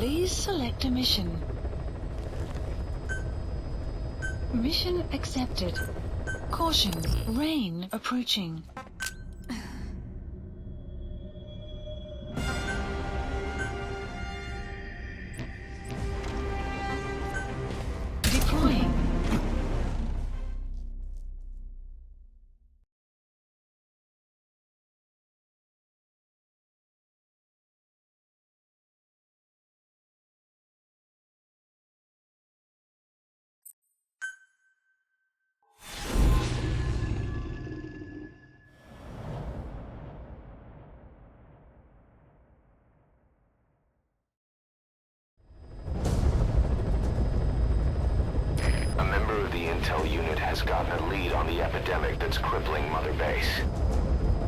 Please select a mission. Mission accepted. Caution, rain approaching. Deploying. Intel unit has gotten a lead on the epidemic that's crippling Mother Base.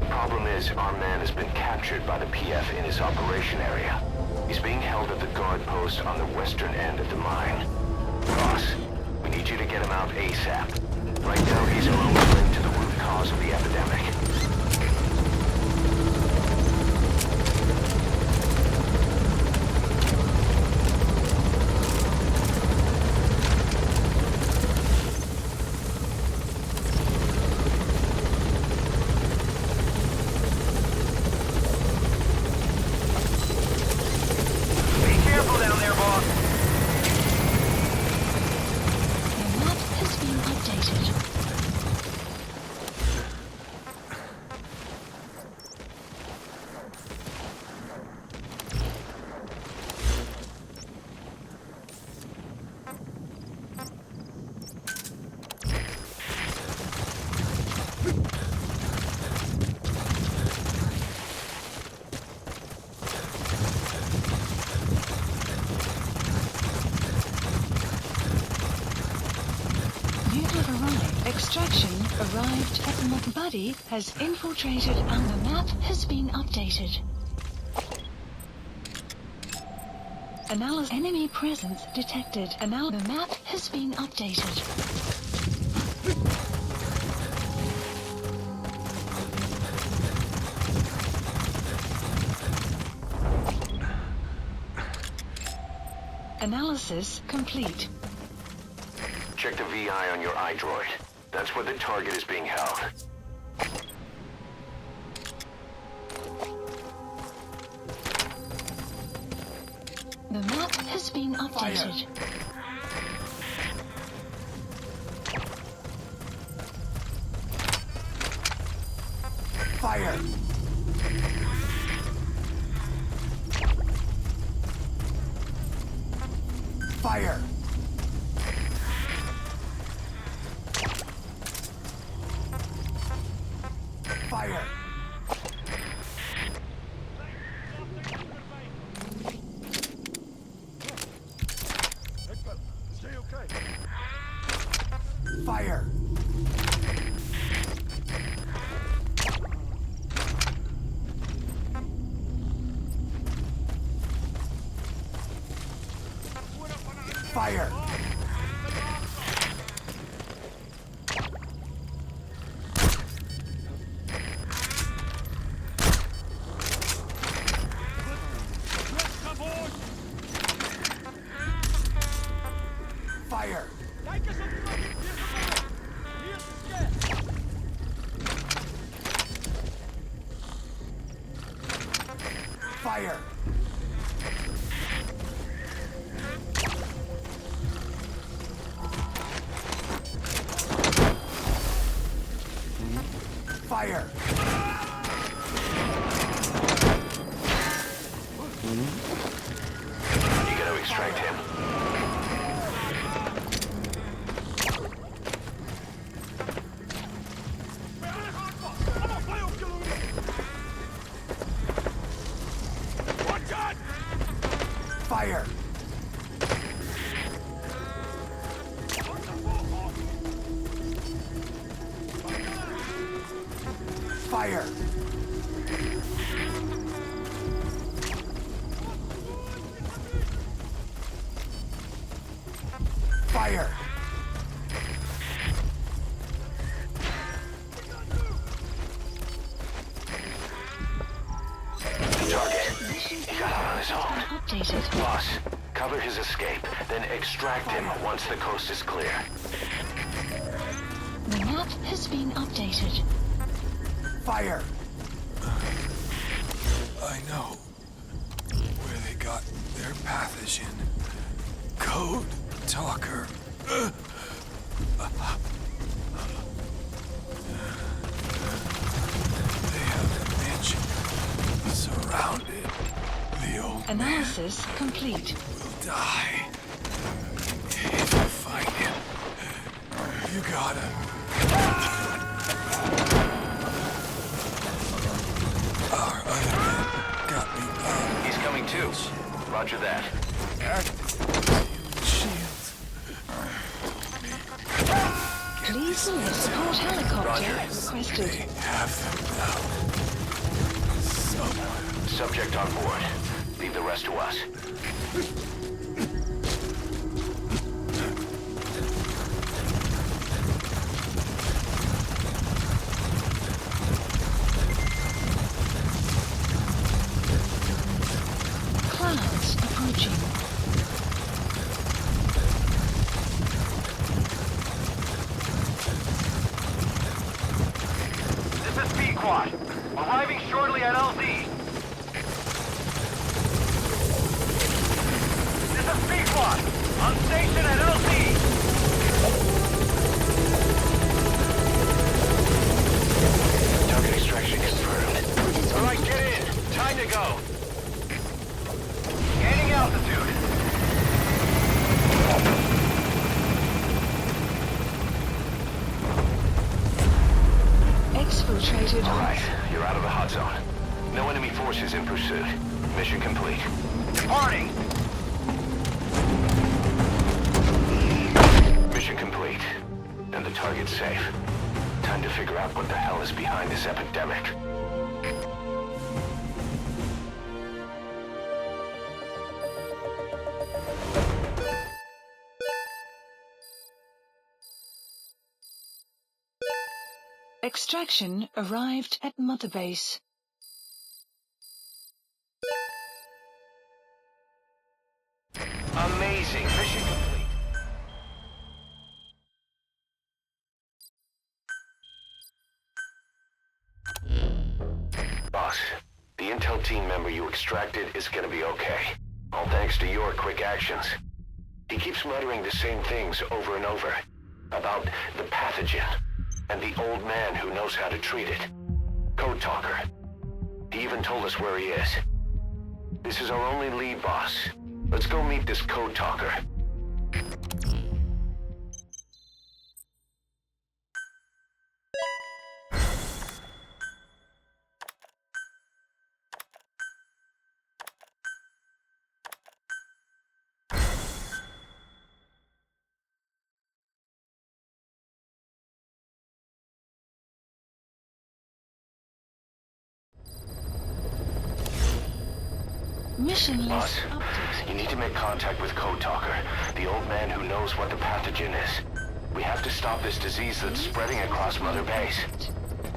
The problem is, our man has been captured by the PF in his operation area. He's being held at the guard post on the western end of the mine. Boss, we need you to get him out ASAP. Right now, he's our only link to the root cause of the epidemic. Extraction arrived at the buddy has infiltrated and the map has been updated. Enemy presence detected. The map has been updated. Analysis complete. Check the VI on your iDroid. That's where the target is being held. The map has been updated. Fire! Fire! Fire! Fire! Fire! Fire! Fire! Fire! You gotta extract him. Fire! Fire! Fire! Target. He got out on his own. Updated. Boss, cover his escape, then extract him once the coast is clear. The map has been updated. Fire! I know where they got their pathogen. Code Talker. They have a mansion surrounded. The old man Analysis complete. will die. If you find him, you gotta. Our other men got me up. He's coming too. Roger that. Shields. Please select support helicopter Roger. requested. They have them now. Someone. Subject on board. Leave the rest to us. Clouds approaching. This is Pequod. Arriving shortly at LZ. This is Pequod. On station at LZ. Target extraction confirmed. All right, get in. Time to go. Gaining altitude. Exfiltrated. All right, you're out of the hot zone. No enemy forces in pursuit. Mission complete. Departing. Mission complete. And the target's safe. Time to figure out what the hell is behind this epidemic. Extraction arrived at Mother Base. Amazing. Mission complete. Boss, the intel team member you extracted is gonna be okay. All thanks to your quick actions. He keeps muttering the same things over and over. About the pathogen, and the old man who knows how to treat it. Code Talker. He even told us where he is. This is our only lead, boss. Let's go meet this Code Talker. Mission Boss, list updated. you need to make contact with Code Talker, the old man who knows what the pathogen is. We have to stop this disease that's spreading across Mother Base.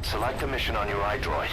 Select the mission on your iDroid.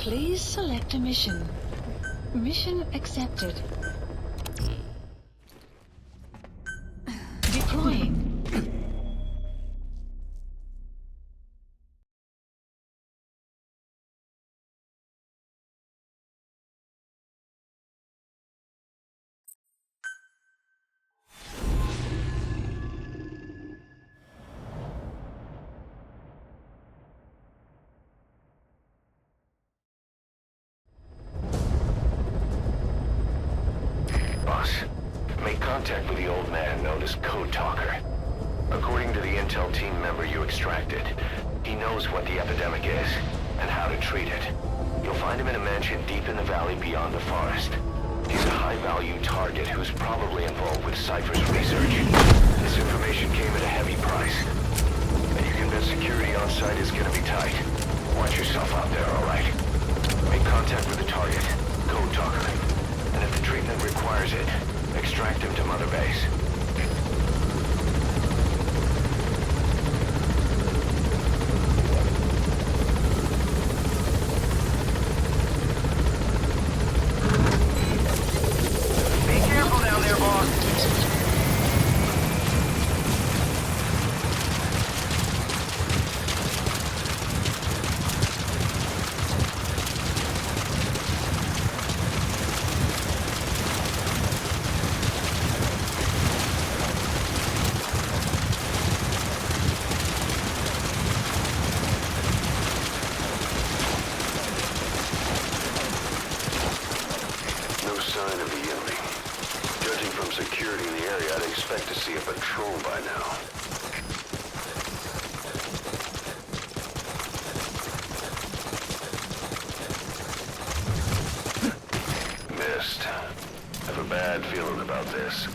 Please select a mission. Mission accepted. Deploying. as Code Talker. According to the intel team member you extracted, he knows what the epidemic is and how to treat it. You'll find him in a mansion deep in the valley beyond the forest. He's a high-value target who's probably involved with Cypher's research. This information came at a heavy price. And you convince security on site is gonna be tight. Watch yourself out there, all right? Make contact with the target, Code Talker. And if the treatment requires it, extract him to Mother Base. Sign of the enemy. Judging from security in the area, I'd expect to see a patrol by now. Missed. I have a bad feeling about this.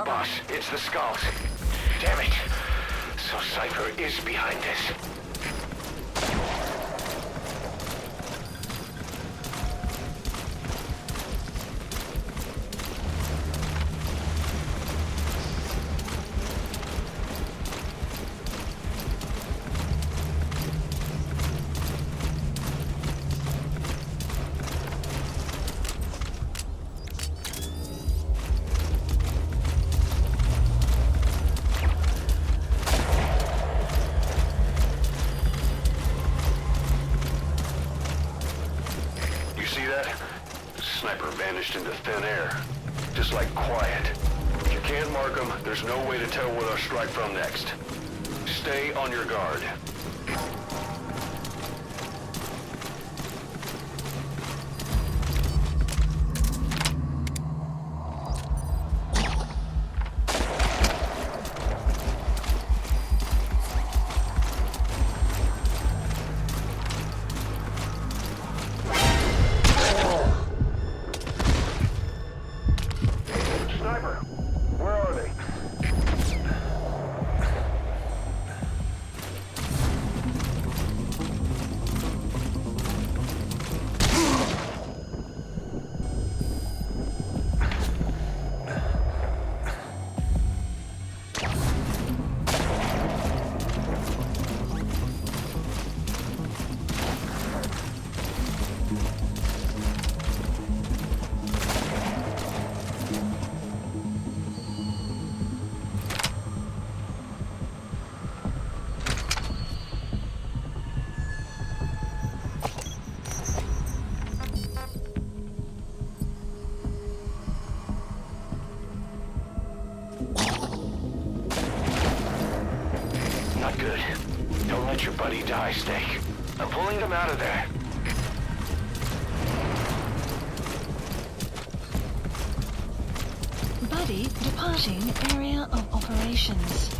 Boss, it's the skulls. Damn it. So Cypher is behind this. Sniper vanished into thin air. Just like quiet. If you can't mark them, there's no way to tell where they'll strike from next. Stay on your guard. to high stake. I'm pulling them out of there. Buddy departing area of operations.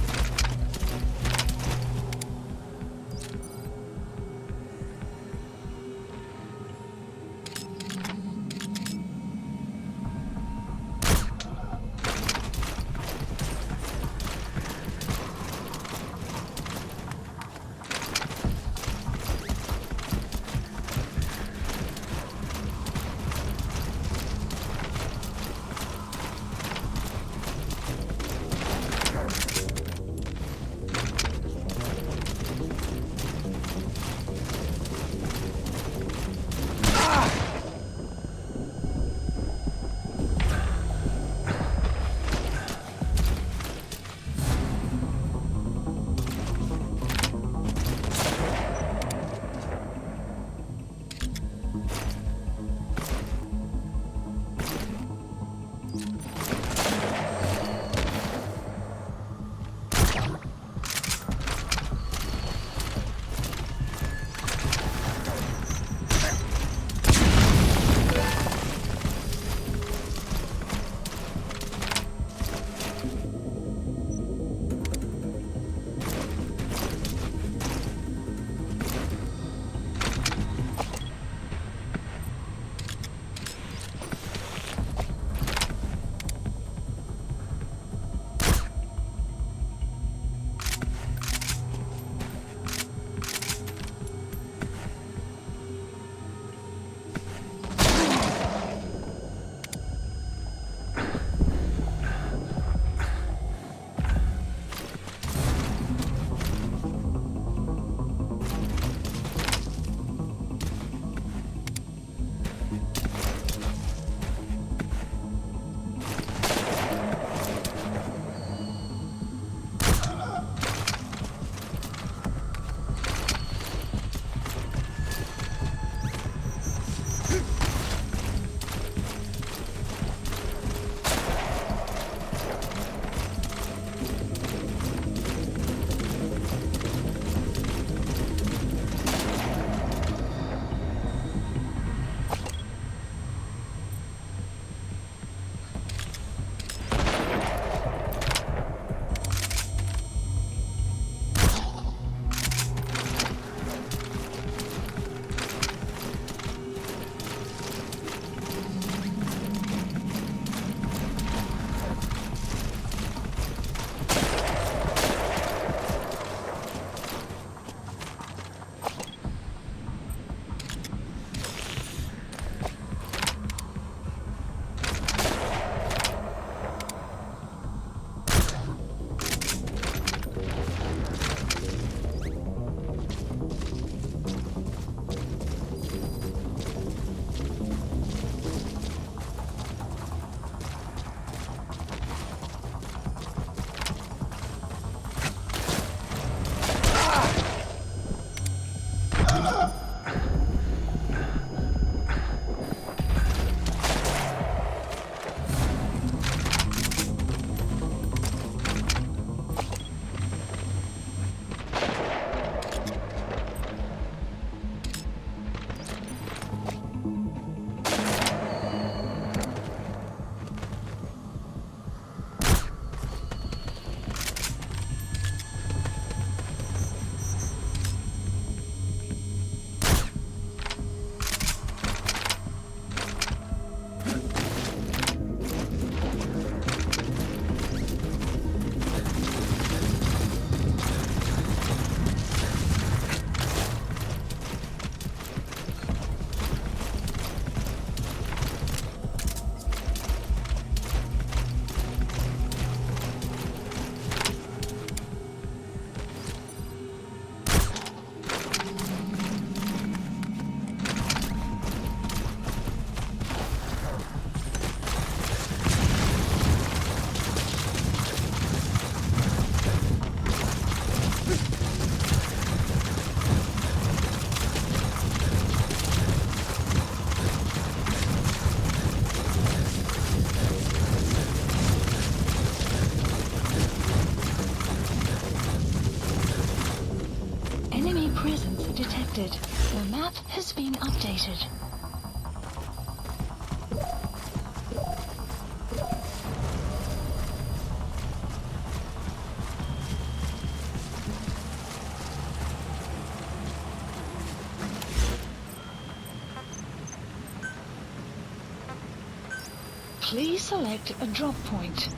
Please select a drop point.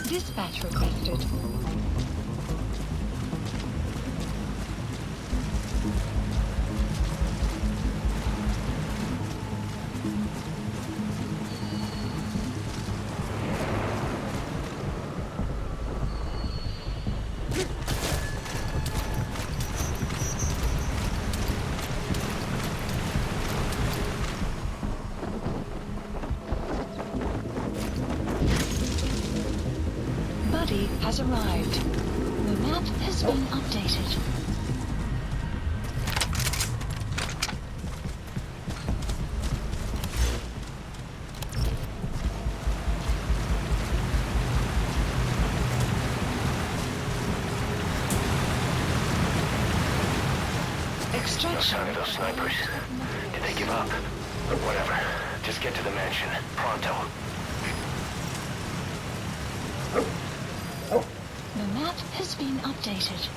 Dispatch requested. Buddy has arrived. The map has been updated. No Extraction. sign of those snipers. Did they give up? Whatever. Just get to the mansion. Pronto. The map has been updated.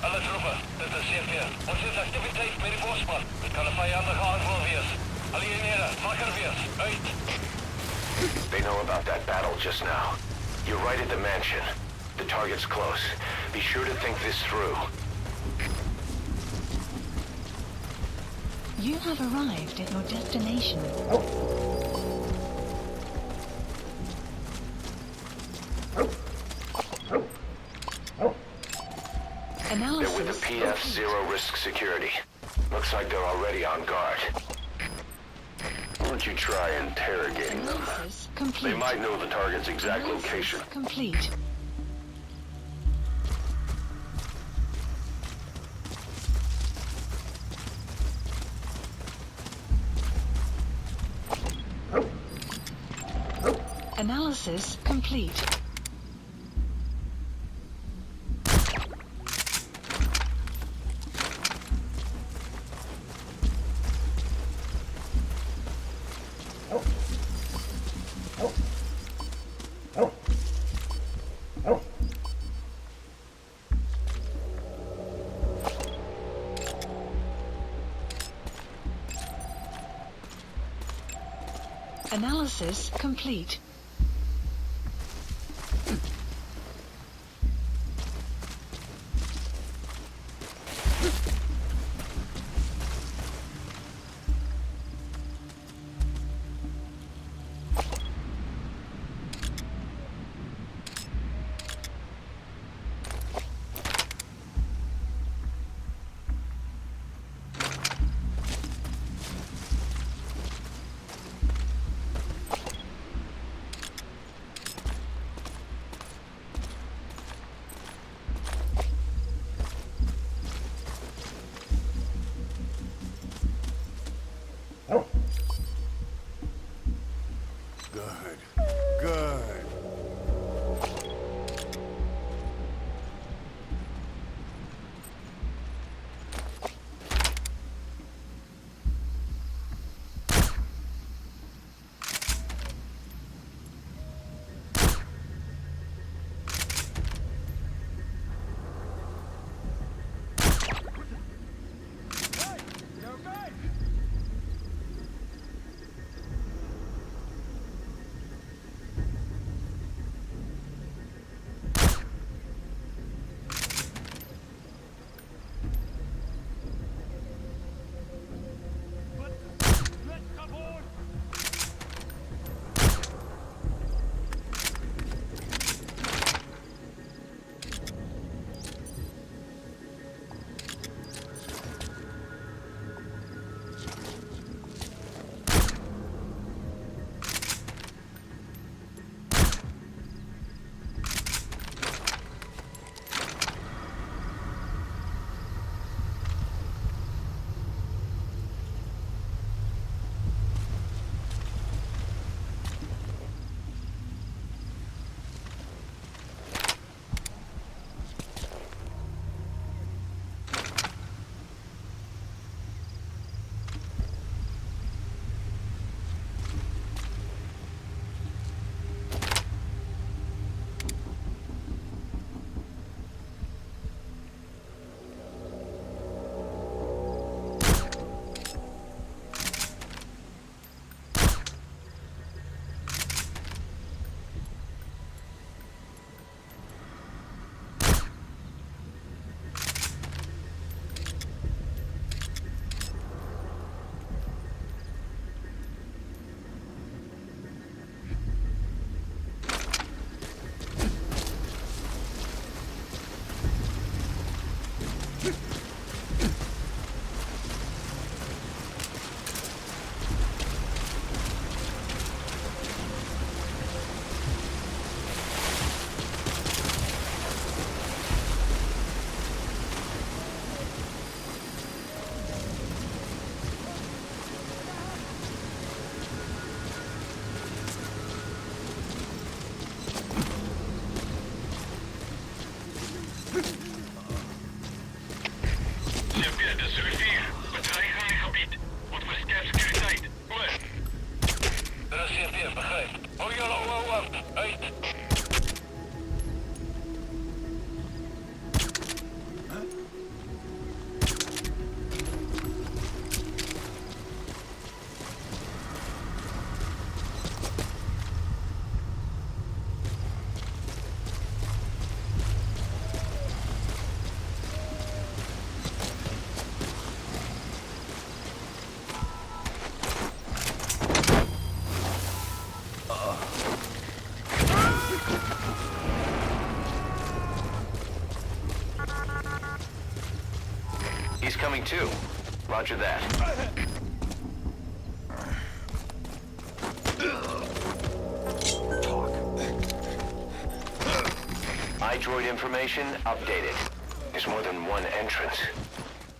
Alle troepen, dit is CFR. Ons is activiteit met die bosman. Dit kan 'n vyandige aanval wees. Alle eenhede, wakker wees. Uit. They know about that battle just now. You're right at the mansion. The target's close. Be sure to think this through. You have arrived at your destination. They're with Analysis. the PF Zero Risk Security. Looks like they're already on guard. Why don't you try interrogating them? Analysis complete. They might know the target's exact Analysis location. complete. Analysis complete. Analysis complete. too. Roger that. iDroid information updated. There's more than one entrance.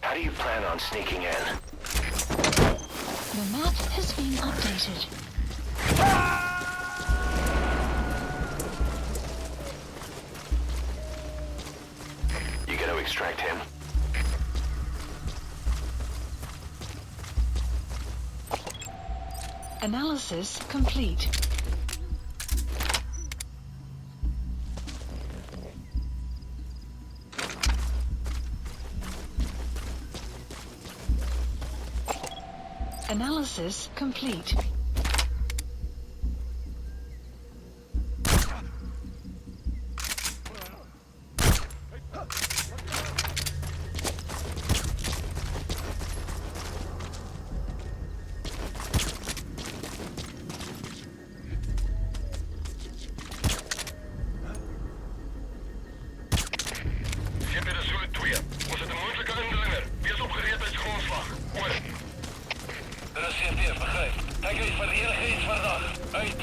How do you plan on sneaking in? The map has been updated. You gonna extract him? Analysis complete. Analysis complete. Ship is Zulu 2. Was het een moeilijke indringer? Wees opgereed uit grondslag. Oor. Er is CP, begrijp. Kijk uit voor enige iets vandaag. Uit.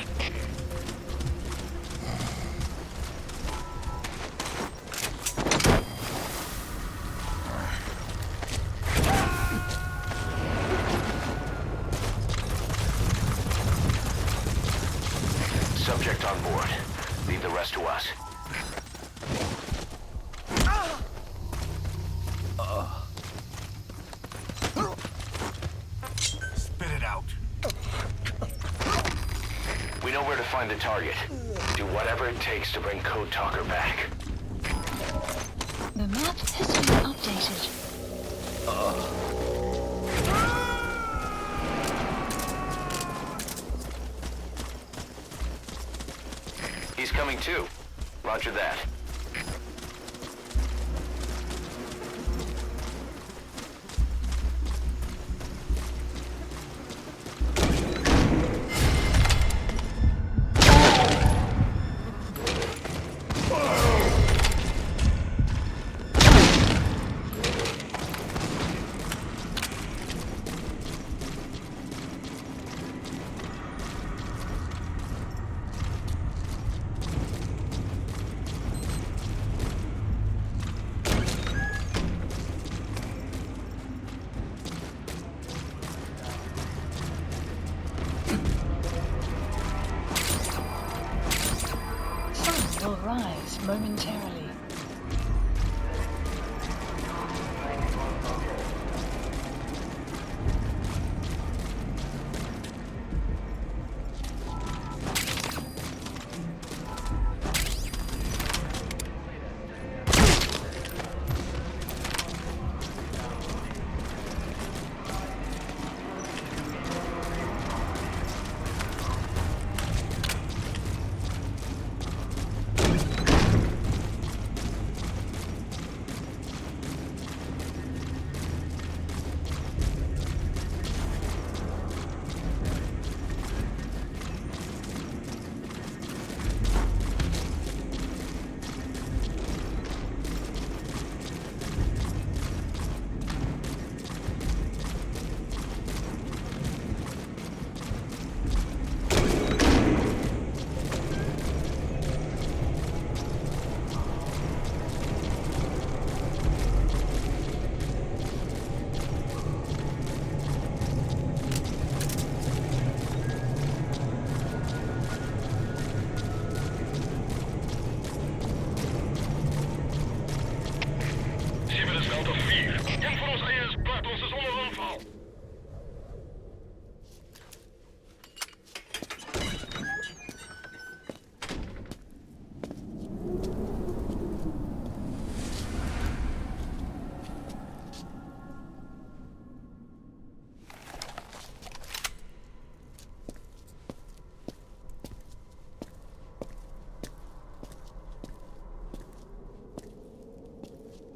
Subject on board. Leave the rest to us. Spit it out. We know where to find the target. Do whatever it takes to bring Code Talker back. The map has been updated. He's coming too. Roger that. Sun will rise momentarily.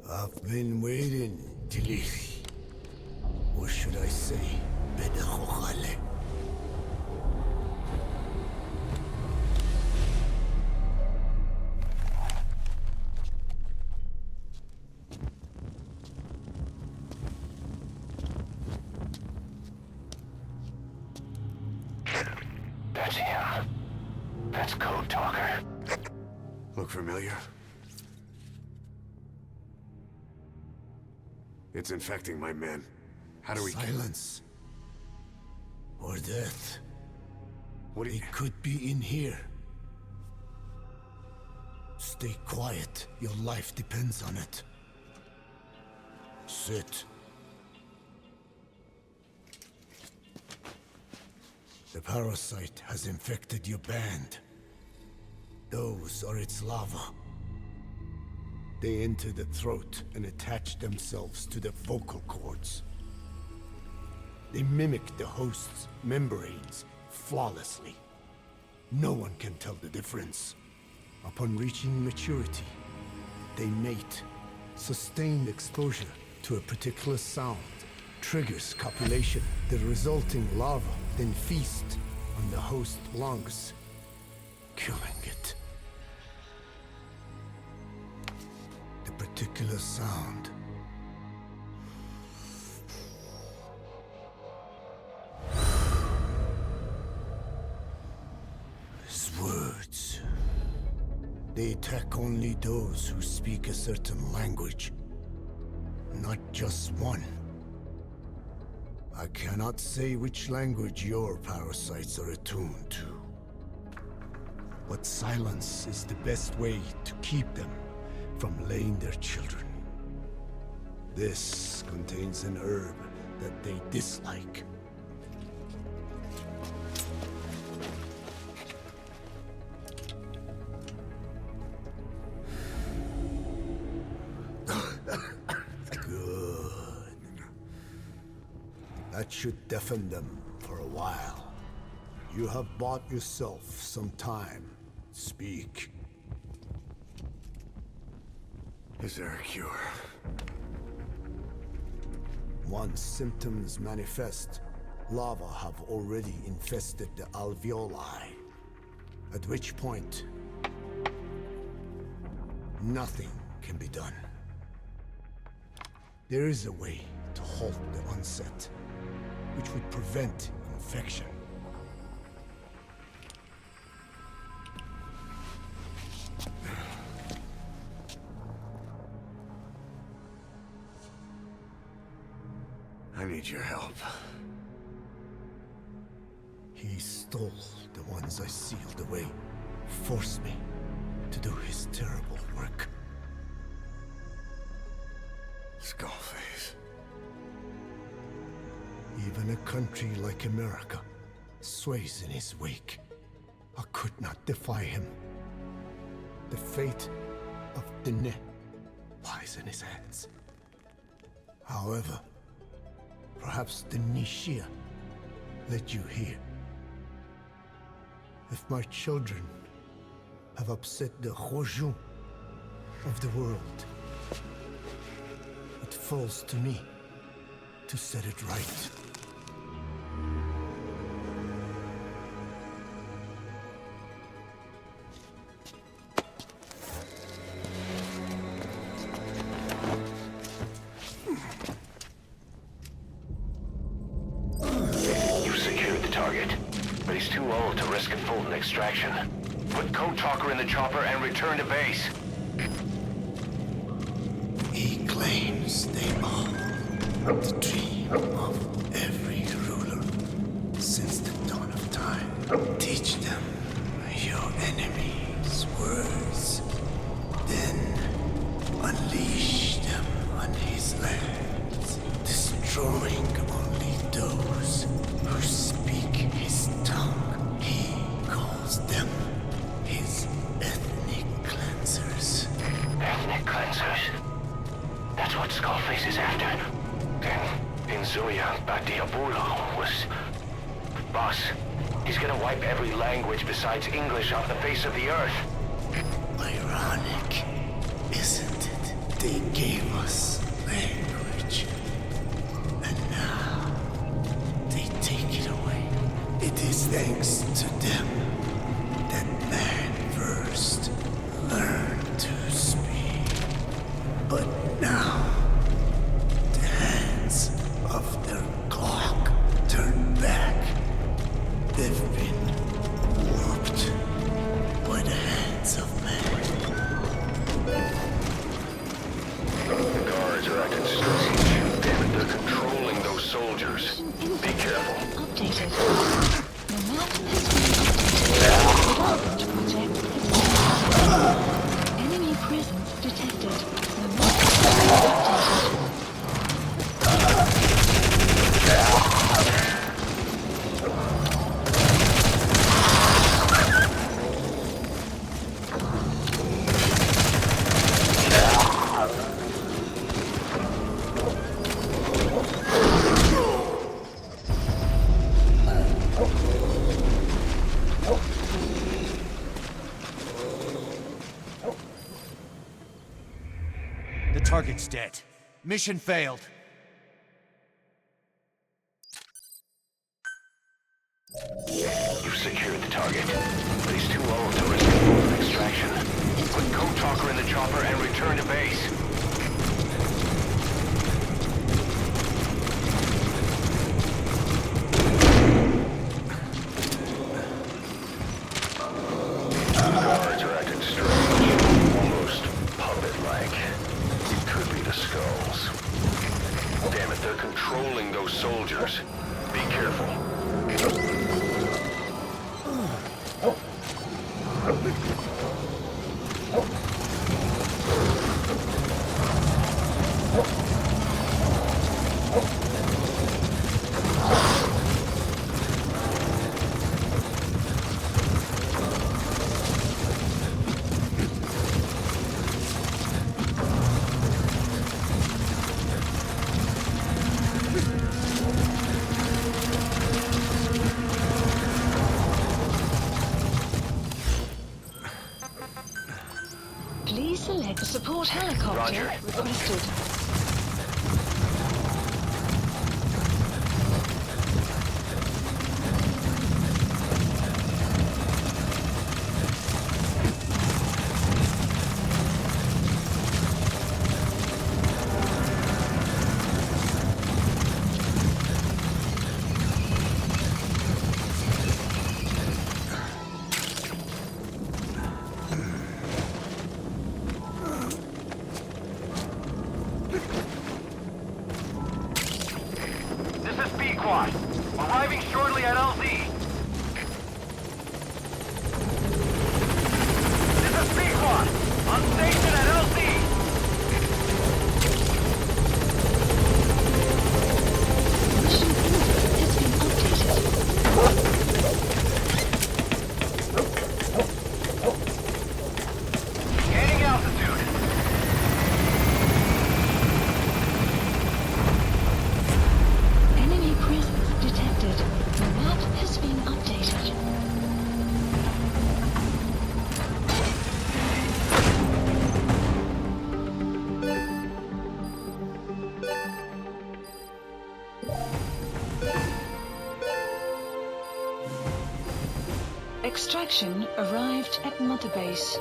I've been waiting, Tilisi. Or should I say, Bedakhale. That's him. That's Code Talker. Look familiar? It's infecting my men. How do we Silence. Or death. What do you... It could be in here. Stay quiet. Your life depends on it. Sit. The parasite has infected your band. Those are its larvae. They enter the throat and attach themselves to the vocal cords. They mimic the host's membranes flawlessly. No one can tell the difference. Upon reaching maturity, they mate. Sustained exposure to a particular sound triggers copulation. The resulting larva then feast on the host lungs, killing it. The particular sound is words. They attack only those who speak a certain language, not just one. I cannot say which language your parasites are attuned to. But silence is the best way to keep them from laying their children. This contains an herb that they dislike. That should deafen them for a while. You have bought yourself some time. Speak. Is there a cure? Once symptoms manifest, larvae have already infested the alveoli. At which point, nothing can be done. There is a way to halt the onset, which would prevent infection. I need your help. He stole the ones I sealed away, forced me to do his terrible work. Skullface. Even a country like America sways in his wake. I could not defy him. The fate of Dine lies in his hands. However, perhaps the Nishia led you here. If my children have upset the Rojun of the world, it falls to me to set it right. Extraction. Put Code Talker in the chopper and return to base. He claims they are the dream of every ruler since the dawn of time. Teach them your enemy's words, then unleash them on his lands, destroying only those who speak his tongue. He calls them his ethnic cleansers. Ethnic cleansers? That's what Skullface is after. Then, Inzuya Badiabulo was... Boss, he's gonna wipe every language besides English off the face of the earth. Ironic, isn't it? They gave us language, and now they take it away. It is thanks to them that man first learned to speak. But now, the hands of their clock turn back. They've been Target's dead. Mission failed. You've secured the target, but he's too old to risk full extraction. Put Code Talker in the chopper and return to base. Guards are acting strange, almost puppet-like. It could be the skulls. Damn it, they're controlling those soldiers. Be careful. Please select the support helicopter Roger. requested. This is B-Quad. Arriving shortly at LZ. This is B-Quad. On station at LZ. Mission info has been updated. Gaining altitude. Enemy presence detected. The map has been updated. Extraction arrived at Mother Base.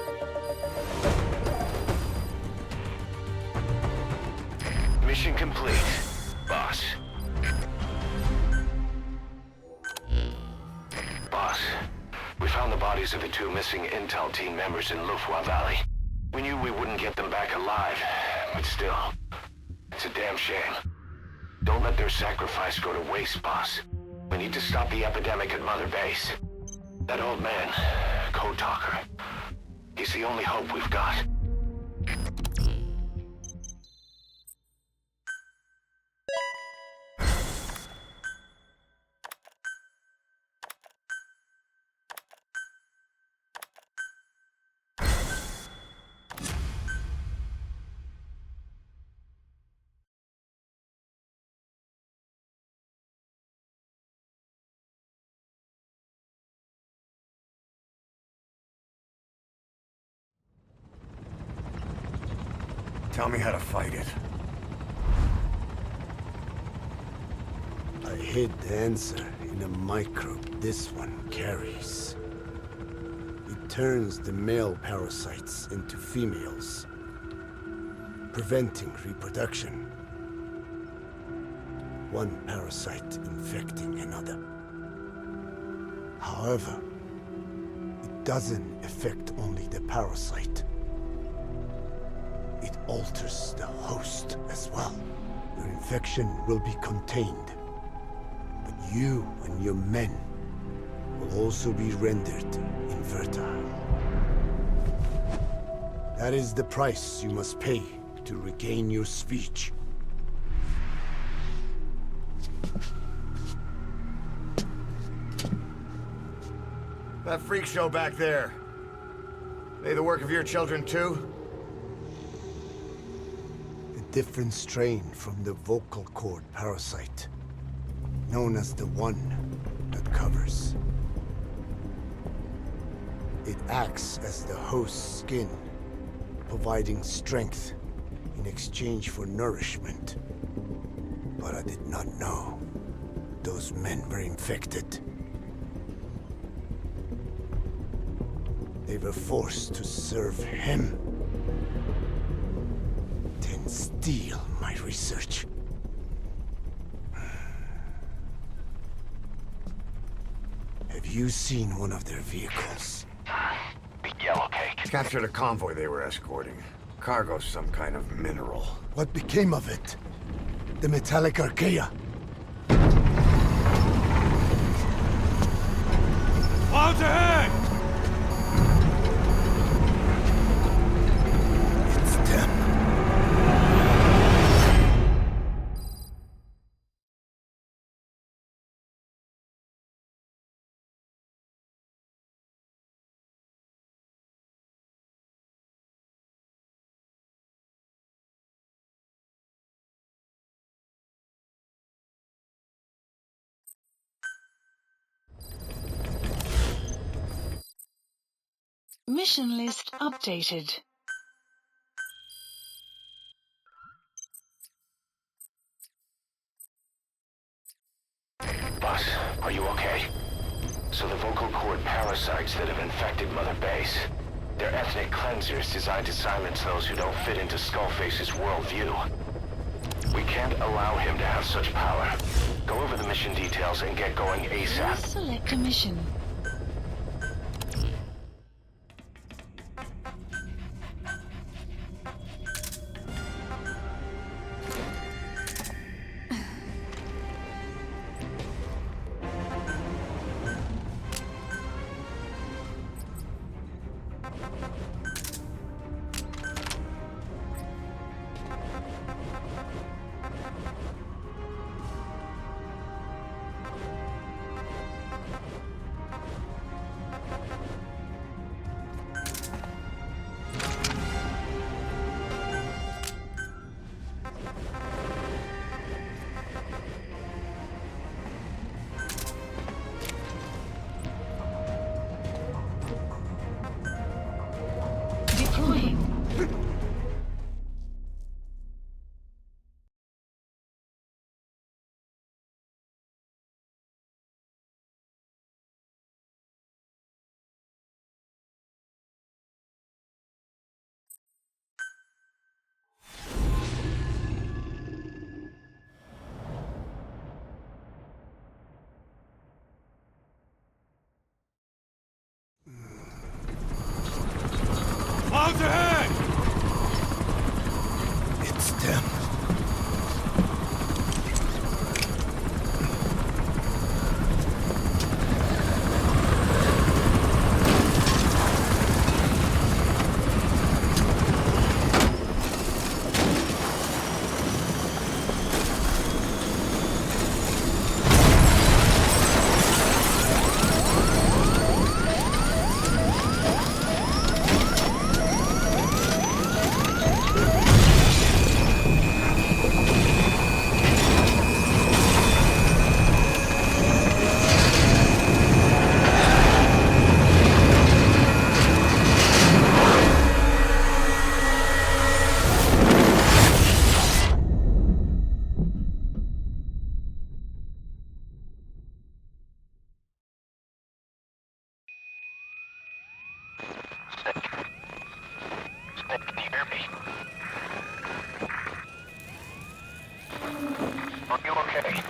Mission complete, boss. Boss, we found the bodies of the two missing Intel team members in Lufwa Valley. We knew we wouldn't get them back alive, but still, it's a damn shame. Don't let their sacrifice go to waste, boss. We need to stop the epidemic at Mother Base. That old man, Code Talker, he's the only hope we've got. Tell me how to fight it. I hid the answer in a microbe this one carries. It turns the male parasites into females, preventing reproduction. One parasite infecting another. However, it doesn't affect only the parasite. It alters the host as well. Your infection will be contained, but you and your men will also be rendered infertile. That is the price you must pay to regain your speech. That freak show back there. They the work of your children too? A different strain from the vocal cord parasite, known as the one that covers. It acts as the host's skin, providing strength in exchange for nourishment. But I did not know those men were infected. They were forced to serve him, then steal my research. Have you seen one of their vehicles? The yellow cake. Captured a convoy they were escorting. Cargo, some kind of mineral. What became of it? The metallic archaea? Clouds ahead! It's them. Mission list updated. Boss, are you okay? So the vocal cord parasites that have infected Mother Base. They're ethnic cleansers designed to silence those who don't fit into Skullface's worldview. We can't allow him to have such power. Go over the mission details and get going ASAP. Please select a mission. Deploying. Clouds ahead! It's them. Can you hear me? Are you okay?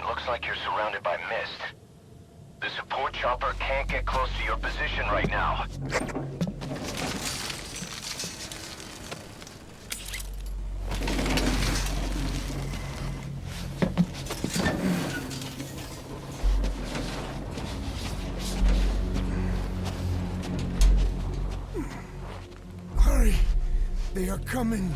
Looks like you're surrounded by mist. The support chopper can't get close to your position right now. They are coming!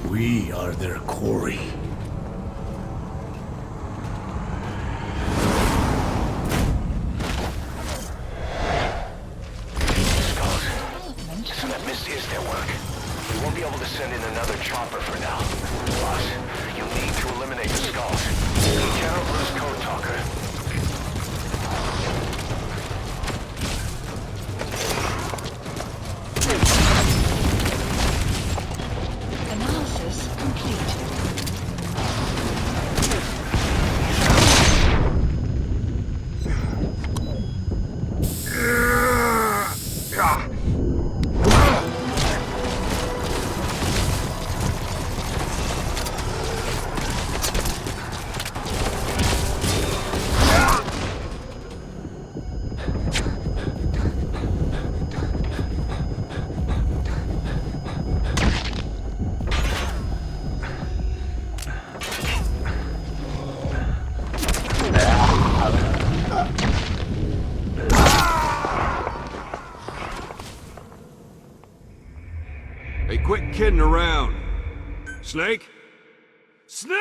We are their quarry. Listen, this is their work. We won't be able to send in another chopper for now. Boss, you need to eliminate the skulls. We cannot lose Code Talker. Analysis complete. Hey, quit kidding around. Snake? Snake!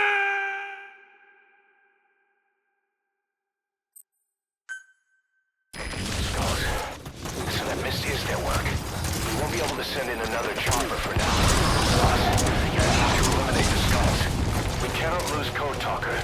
Skulls. Listen, this is their work. We won't be able to send in another chopper for now. Boss, you need to eliminate the skulls. We cannot lose Code Talker.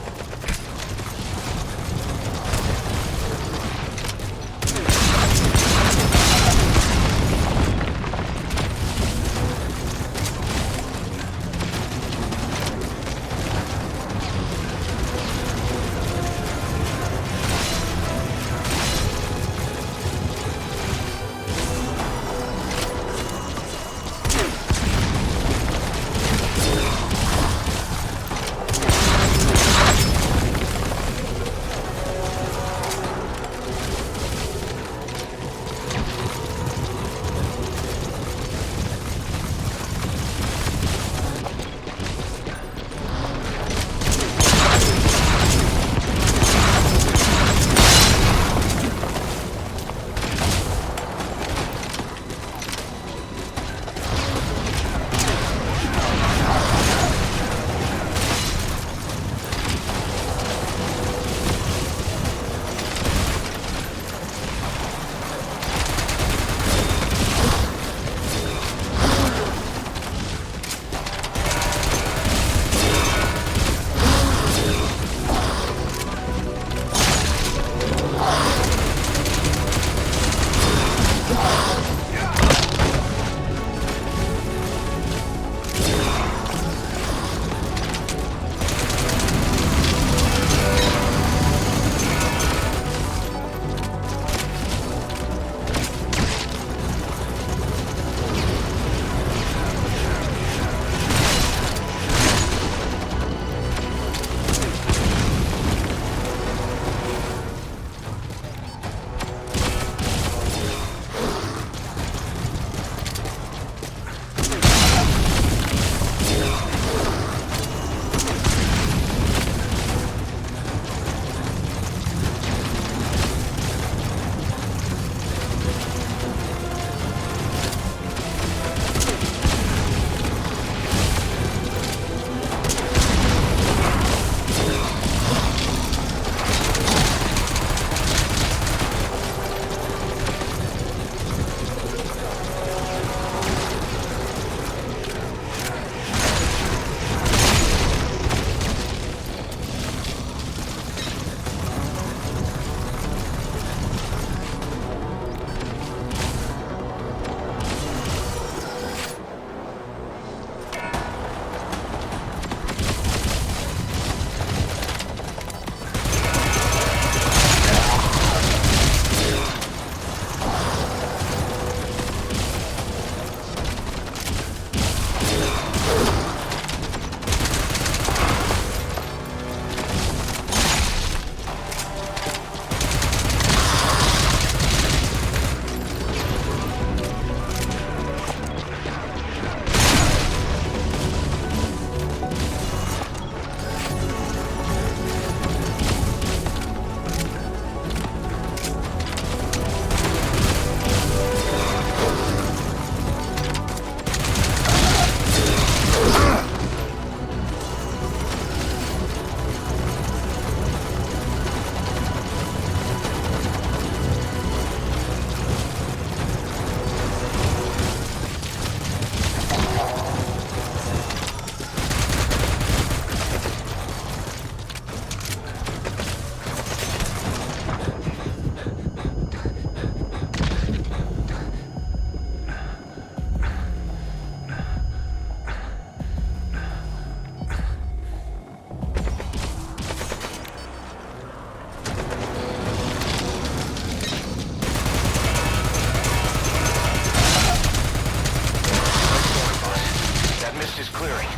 clearing.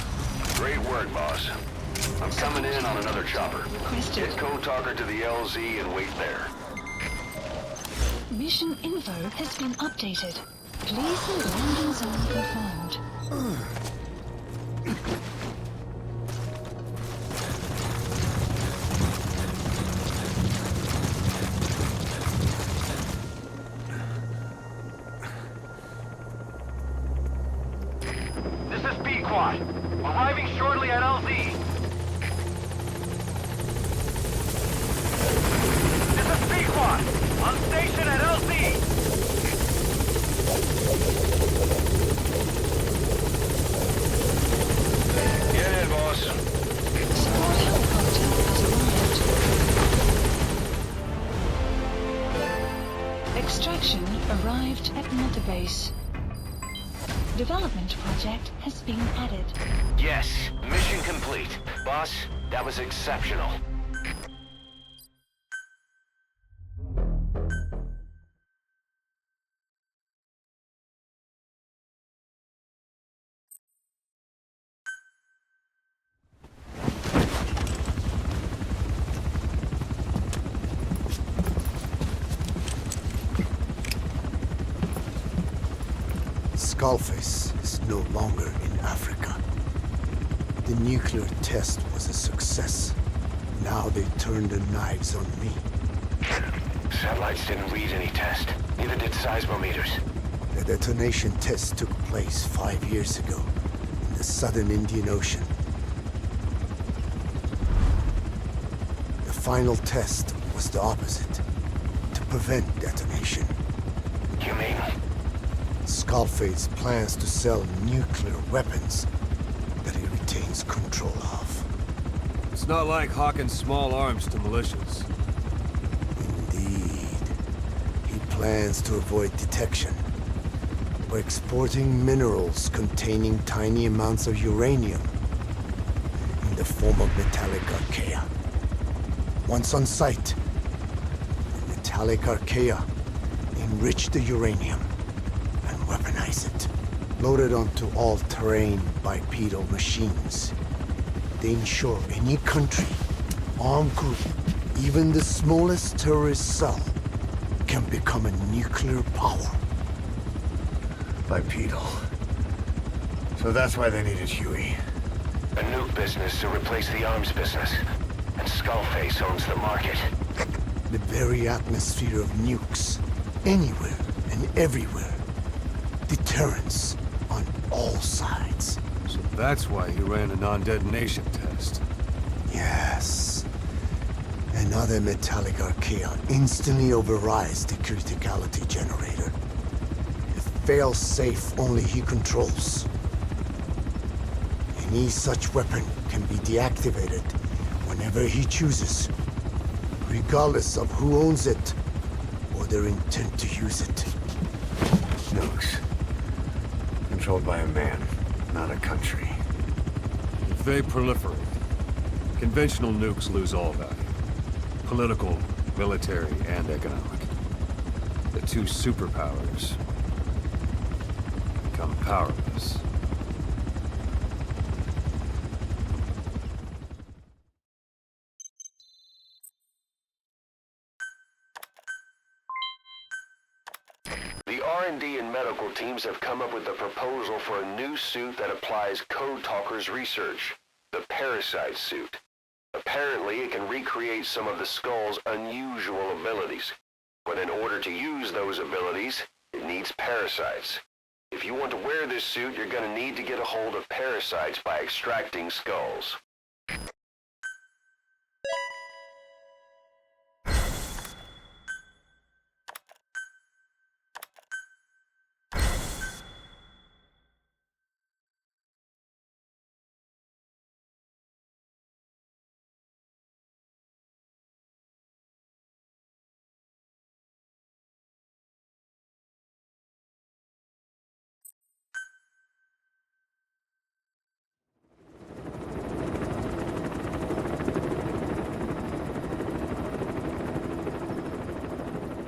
Great work, boss. I'm coming in on another chopper. Requested. Get Code Talker to the LZ and wait there. Mission info has been updated. Please landing zone confirmed. This is B-Quad. Arriving shortly at LZ. This is B-Quad. On station at LZ. Get in, boss. Support helicopter has arrived. Extraction arrived at Mother Base. Development project has been added. Yes, mission complete. Boss, that was exceptional. Skullface is no longer in Africa. The nuclear test was a success. Now they turned their knives on me. Satellites didn't read any test. Neither did seismometers. The detonation test took place 5 years ago in the southern Indian Ocean. The final test was the opposite, to prevent detonation. You mean? Skullface plans to sell nuclear weapons that he retains control of. It's not like hawking small arms to militias. Indeed. He plans to avoid detection by exporting minerals containing tiny amounts of uranium in the form of metallic archaea. Once on site, the metallic archaea enrich the uranium and weaponize it. Loaded onto all-terrain bipedal machines. They ensure any country, armed group, even the smallest terrorist cell, can become a nuclear power. Bipedal. So that's why they needed Huey. A nuke business to replace the arms business. And Skullface owns the market. The very atmosphere of nukes, anywhere and everywhere. Deterrence on all sides. So that's why he ran a non-detonation test. Yes. Another metallic archaea instantly overrides the criticality generator. It fails safe only he controls. Any such weapon can be deactivated whenever he chooses, regardless of who owns it or their intent to use it. Nukes. Controlled by a man, not a country. If they proliferate, conventional nukes lose all value. Political, military, and economic. The two superpowers become powerless. The R&D and medical teams have come up with a proposal for a new suit that applies Code Talker's research, the Parasite suit. Apparently, it can recreate some of the Skull's unusual abilities. But in order to use those abilities, it needs parasites. If you want to wear this suit, you're going to need to get a hold of parasites by extracting skulls.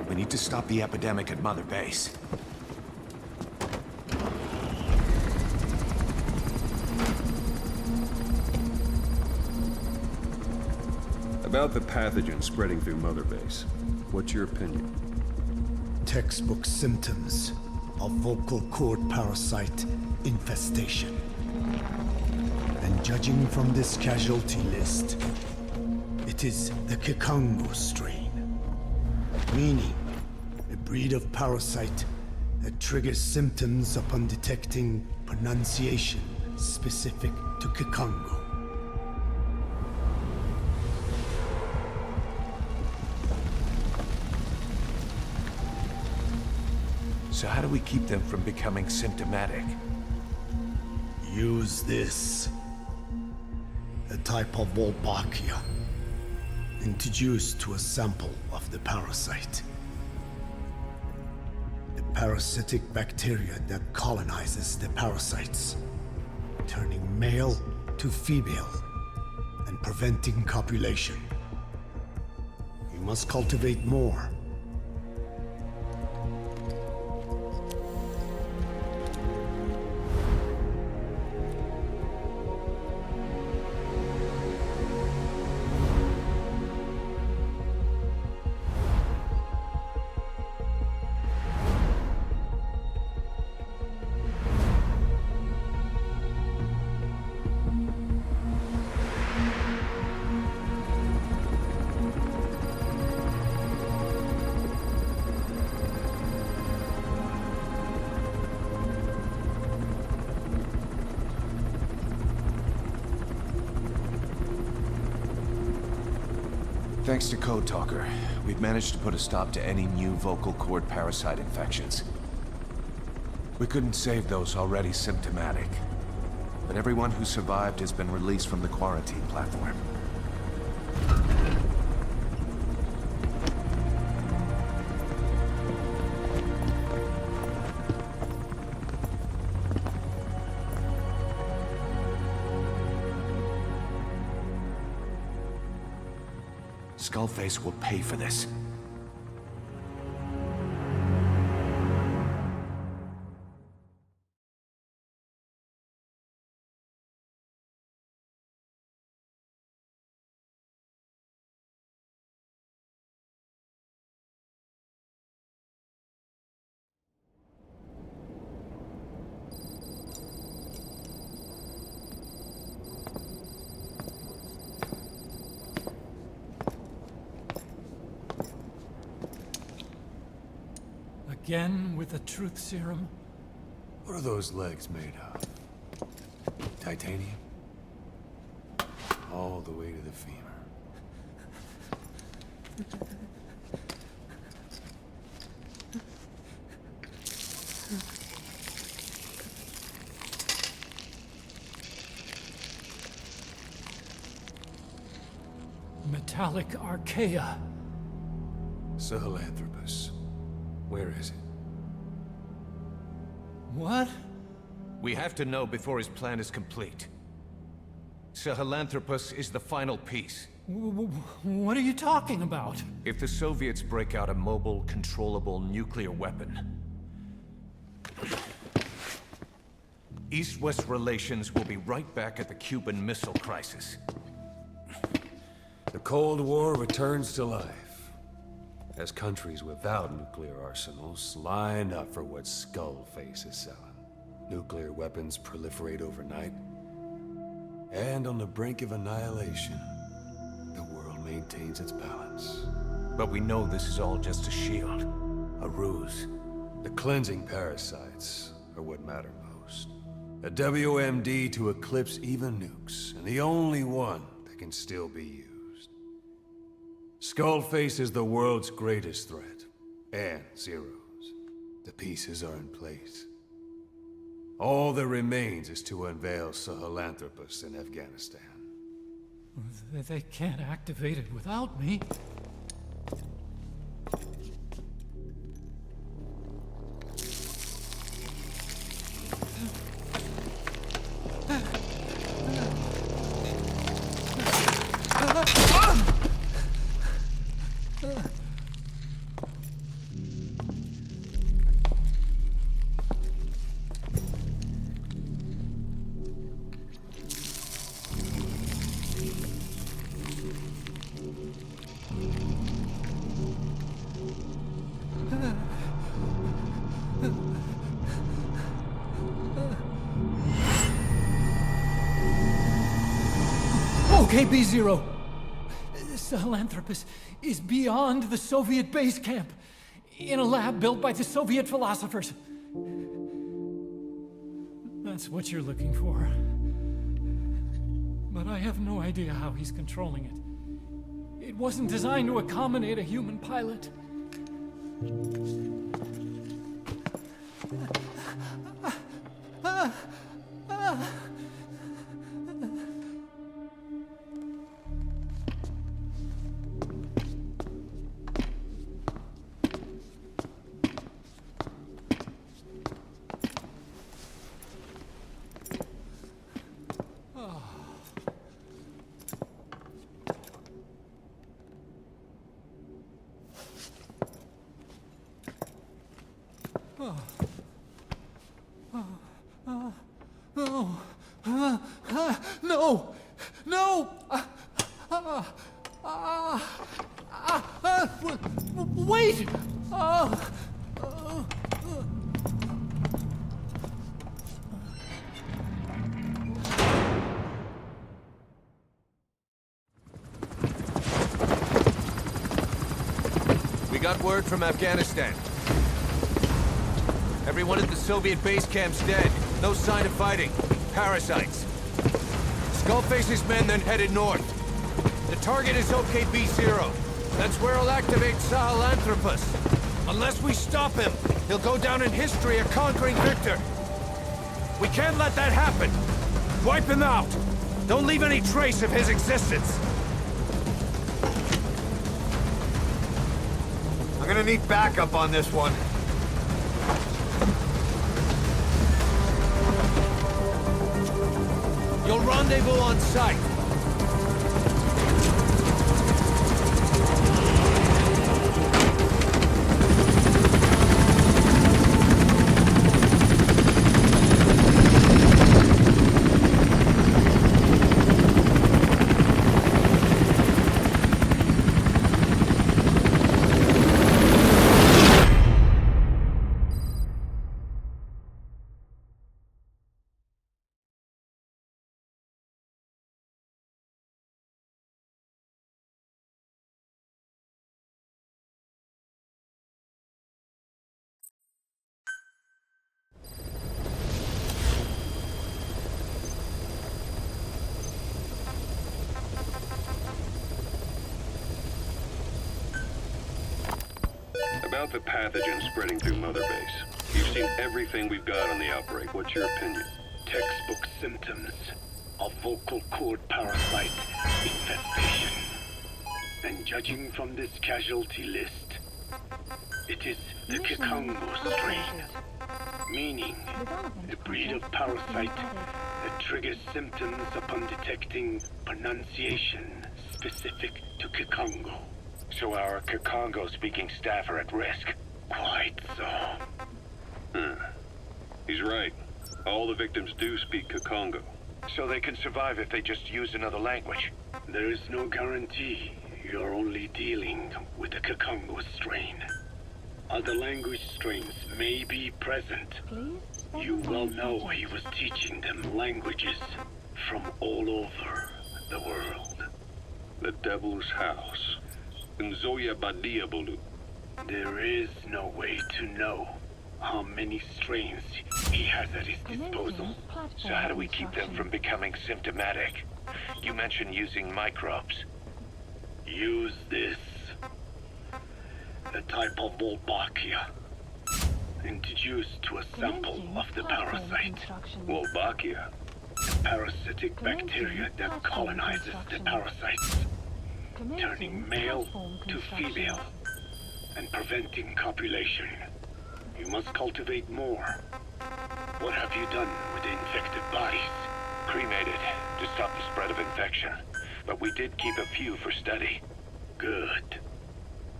We need to stop the epidemic at Mother Base. About the pathogen spreading through Mother Base, what's your opinion? Textbook symptoms of vocal cord parasite infestation. And judging from this casualty list, it is the Kikongo strain, meaning a breed of parasite that triggers symptoms upon detecting pronunciation specific to Kikongo. So how do we keep them from becoming symptomatic? Use this. A type of Wolbachia, introduced to a sample of the parasite. A parasitic bacteria that colonizes the parasites, turning male to female and preventing copulation. We must cultivate more. Thanks to Code Talker, we've managed to put a stop to any new vocal cord parasite infections. We couldn't save those already symptomatic, but everyone who survived has been released from the quarantine platform. Skullface will pay for this. Again with the truth serum? What are those legs made of? Titanium? All the way to the femur. Metallic archaea. Sahelanthropus. Where is it? What? We have to know before his plan is complete. Sahelanthropus is the final piece. What are you talking about? If the Soviets break out a mobile, controllable nuclear weapon, East-West relations will be right back at the Cuban Missile Crisis. The Cold War returns to life, as countries without nuclear arsenals line up for what Skullface is selling. Nuclear weapons proliferate overnight, and on the brink of annihilation, the world maintains its balance. But we know this is all just a shield, a ruse. The cleansing parasites are what matter most. A WMD to eclipse even nukes, and the only one that can still be used. Skullface is the world's greatest threat, and Zero's. The pieces are in place. All that remains is to unveil Sahelanthropus in Afghanistan. They can't activate it without me. Okay, B0. Sahelanthropus is beyond the Soviet base camp, in a lab built by the Soviet philosophers. That's what you're looking for. But I have no idea how he's controlling it. It wasn't designed to accommodate a human pilot. No! No! Wait! We got word from Afghanistan. Everyone at the Soviet base camp's dead. No sign of fighting. Parasites. Skullface's men then headed north. The target is OKB-0. That's where he'll activate Sahelanthropus. Unless we stop him, he'll go down in history a conquering victor. We can't let that happen. Wipe him out. Don't leave any trace of his existence. I'm gonna need backup on this one. You'll rendezvous on site. About the pathogen spreading through Mother Base. You've seen everything we've got on the outbreak. What's your opinion? Textbook symptoms of vocal cord parasite infestation. And judging from this casualty list, it is the Kikongo strain, meaning a breed of parasite that triggers symptoms upon detecting pronunciation specific to Kikongo. So our Kikongo-speaking staff are at risk. Quite so. He's right. All the victims do speak Kikongo. So they can survive if they just use another language. There is no guarantee. You're only dealing with the Kikongo strain. Other language strains may be present. You well know he was teaching them languages from all over the world. The Devil's House. Nzoya Badia Bulu. There is no way to know how many strains he has at his disposal. So how do we keep them from becoming symptomatic? You mentioned using microbes. Use this. A type of Wolbachia. Introduced to a sample of the parasite. Wolbachia? A parasitic bacteria that colonizes the parasites, turning male to female and preventing copulation. You must cultivate more. What have you done with the infected bodies? Cremated to stop the spread of infection. But we did keep a few for study. Good.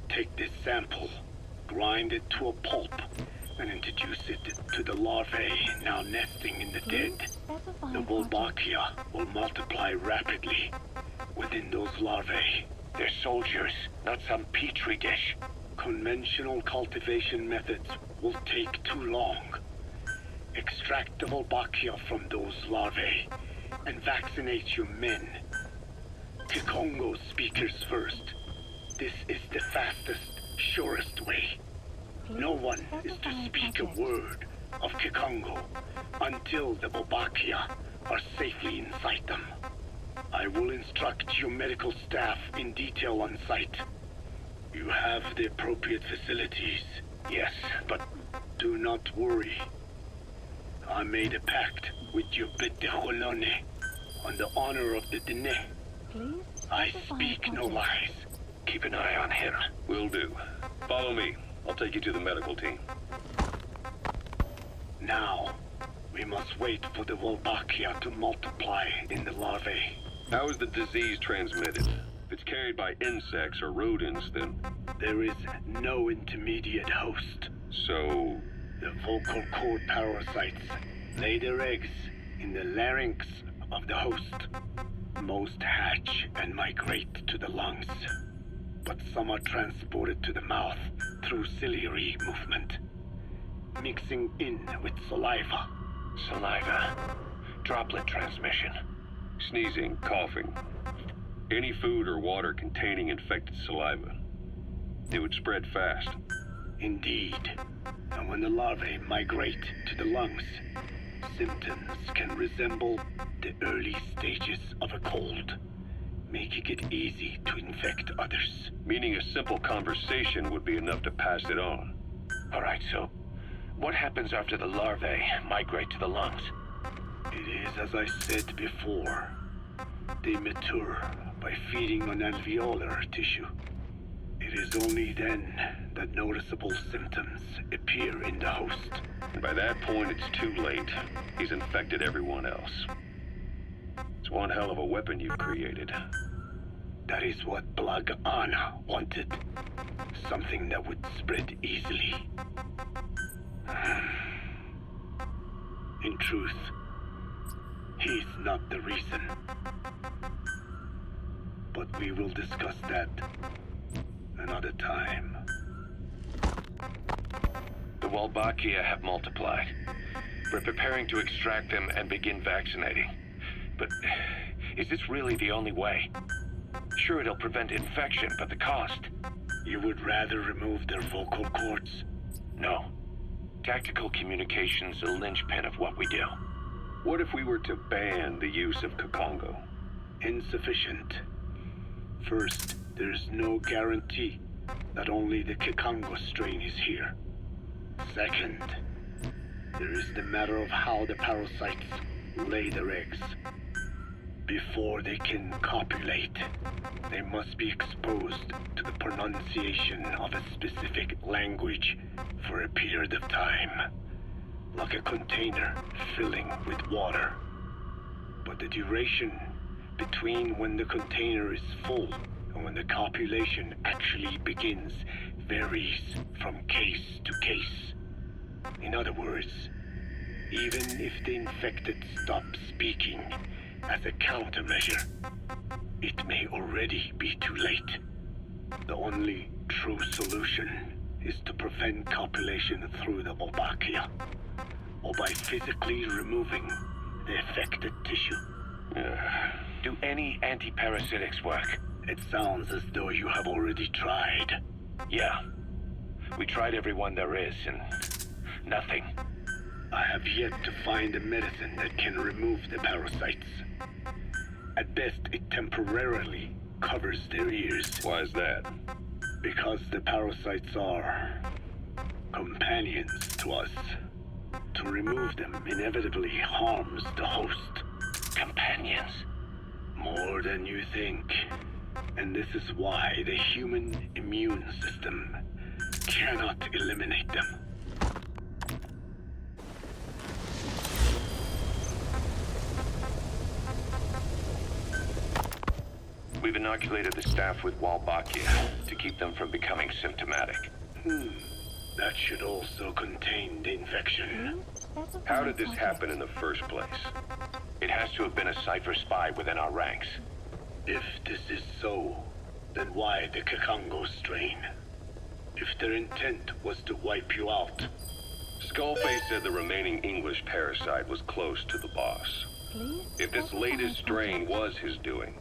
Take this sample, grind it to a pulp, and introduce it to the larvae now nesting in the dead. The Wolbachia will multiply rapidly within those larvae. They're soldiers, not some petri dish. Conventional cultivation methods will take too long. Extract the Wolbachia from those larvae and vaccinate your men. Kikongo speakers first. This is the fastest, surest way. No one is to speak a word of Kikongo until the Wolbachia are safely inside them. I will instruct your medical staff in detail on site. You have the appropriate facilities, yes, but do not worry. I made a pact with your Bete Holone on the honor of the Dene. I speak no lies. Keep an eye on him. Will do. Follow me. I'll take you to the medical team. Now, we must wait for the Wolbachia to multiply in the larvae. How is the disease transmitted? If it's carried by insects or rodents, then... There is no intermediate host. So... The vocal cord parasites lay their eggs in the larynx of the host. Most hatch and migrate to the lungs, but some are transported to the mouth through ciliary movement, mixing in with saliva. Saliva. Droplet transmission. Sneezing, coughing. Any food or water containing infected saliva. It would spread fast. Indeed. And when the larvae migrate to the lungs, symptoms can resemble the early stages of a cold, making it easy to infect others. Meaning a simple conversation would be enough to pass it on. All right, so what happens after the larvae migrate to the lungs? It is as I said before. They mature by feeding on alveolar tissue. It is only then that noticeable symptoms appear in the host. And by that point, it's too late. He's infected everyone else. It's one hell of a weapon you've created. That is what Blag Anna wanted. Something that would spread easily. In truth, he's not the reason. But we will discuss that another time. The Wolbachia have multiplied. We're preparing to extract them and begin vaccinating. But is this really the only way? Sure, it'll prevent infection, but the cost? You would rather remove their vocal cords? No. Tactical communication's the linchpin of what we do. What if we were to ban the use of Kikongo? Insufficient. First, there's no guarantee that only the Kikongo strain is here. Second, there is the matter of how the parasites lay their eggs. Before they can copulate, they must be exposed to the pronunciation of a specific language for a period of time, like a container filling with water. But the duration between when the container is full and when the copulation actually begins varies from case to case. In other words, even if the infected stop speaking as a countermeasure, it may already be too late. The only true solution is to prevent copulation through the Wolbachia, or by physically removing the affected tissue. Do any antiparasitics work? It sounds as though you have already tried. Yeah. We tried every one there is, and nothing. I have yet to find a medicine that can remove the parasites. At best, it temporarily covers their ears. Why is that? Because the parasites are companions to us. To remove them inevitably harms the host. Companions? More than you think. And this is why the human immune system cannot eliminate them. We've inoculated the staff with Wolbachia to keep them from becoming symptomatic. That should also contain the infection. How did this happen in the first place? It has to have been a Cypher spy within our ranks. If this is so, then why the Kikongo strain? If their intent was to wipe you out. Skullface said the remaining English parasite was close to the boss. If this latest strain was his doing,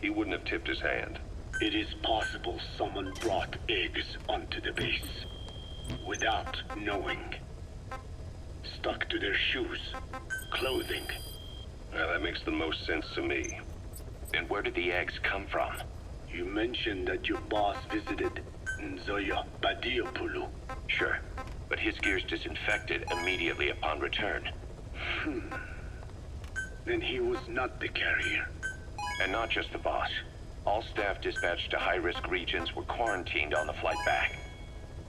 he wouldn't have tipped his hand. It is possible someone brought eggs onto the base without knowing. Stuck to their shoes, clothing. Well, that makes the most sense to me. And where did the eggs come from? You mentioned that your boss visited Nzoya Badiopulu. Sure, but his gear's disinfected immediately upon return. Then he was not the carrier. And not just the boss. All staff dispatched to high-risk regions were quarantined on the flight back.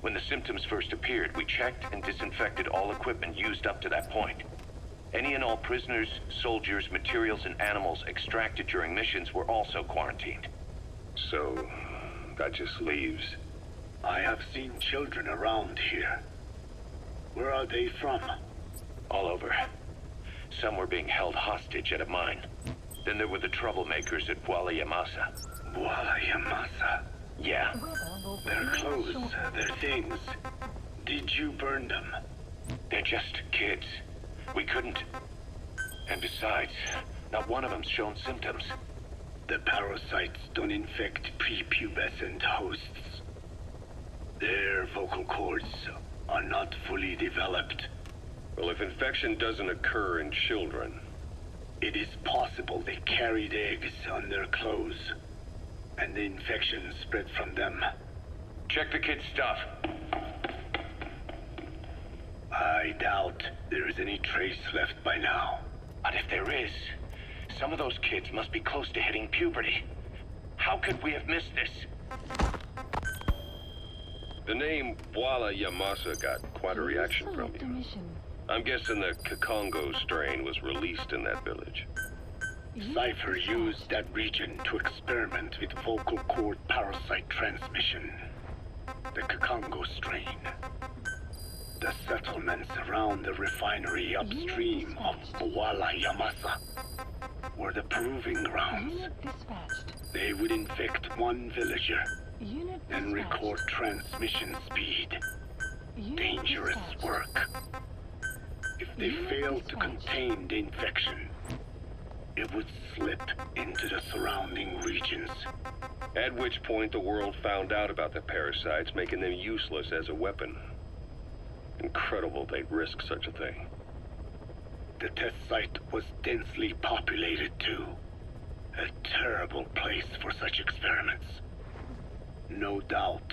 When the symptoms first appeared, we checked and disinfected all equipment used up to that point. Any and all prisoners, soldiers, materials, and animals extracted during missions were also quarantined. So, that just leaves... I have seen children around here. Where are they from? All over. Some were being held hostage at a mine. Then there were the troublemakers at Bwala Yamasa. Bwala Yamasa? Yeah. Their clothes, their things. Did you burn them? They're just kids. We couldn't... And besides, not one of them's shown symptoms. The parasites don't infect prepubescent hosts. Their vocal cords are not fully developed. Well, if infection doesn't occur in children... It is possible they carried eggs on their clothes, and the infection spread from them. Check the kid's stuff. I doubt there is any trace left by now. But if there is, some of those kids must be close to hitting puberty. How could we have missed this? The name Bwala Yamasa got quite a reaction from you. I'm guessing the Kikongo strain was released in that village. Cypher used that region to experiment with vocal cord parasite transmission. The Kikongo strain. The settlements around the refinery upstream of Bwala Yamasa were the proving grounds. They would infect one villager and record transmission speed. Dangerous work. If they failed to contain the infection, it would slip into the surrounding regions. At which point the world found out about the parasites, making them useless as a weapon. Incredible they'd risk such a thing. The test site was densely populated too. A terrible place for such experiments. No doubt,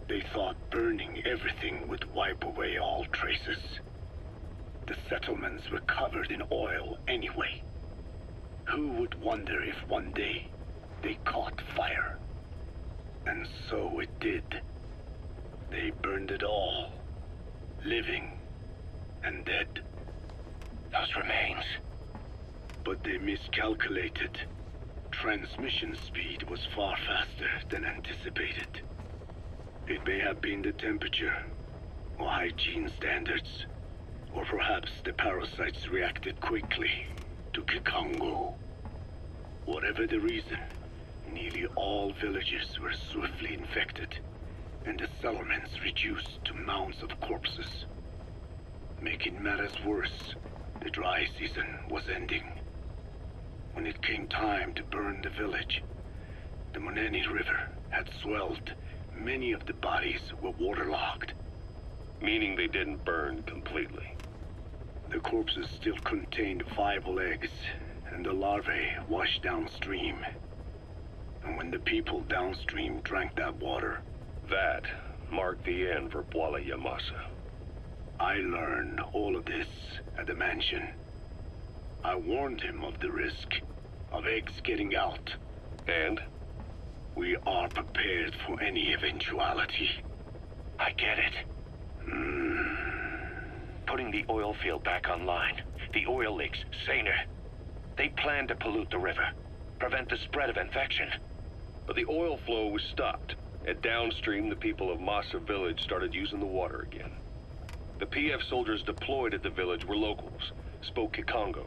they thought burning everything would wipe away all traces. The settlements were covered in oil anyway. Who would wonder if one day they caught fire? And so it did. They burned it all. Living and dead. Those remains. But they miscalculated. Transmission speed was far faster than anticipated. It may have been the temperature, or hygiene standards, or perhaps the parasites reacted quickly to Kikongo. Whatever the reason, nearly all villages were swiftly infected, and the settlements reduced to mounds of corpses. Making matters worse, the dry season was ending. When it came time to burn the village, the Moneni River had swelled. Many of the bodies were waterlogged. Meaning they didn't burn completely. The corpses still contained viable eggs, and the larvae washed downstream. And when the people downstream drank that water... That marked the end for Bwala Yamasa. I learned all of this at the mansion. I warned him of the risk of eggs getting out. And? We are prepared for any eventuality. I get it. Putting the oil field back online. The oil leaks, saner. They planned to pollute the river, prevent the spread of infection. But the oil flow was stopped, and downstream the people of Masa Village started using the water again. The PF soldiers deployed at the village were locals, spoke Kikongo.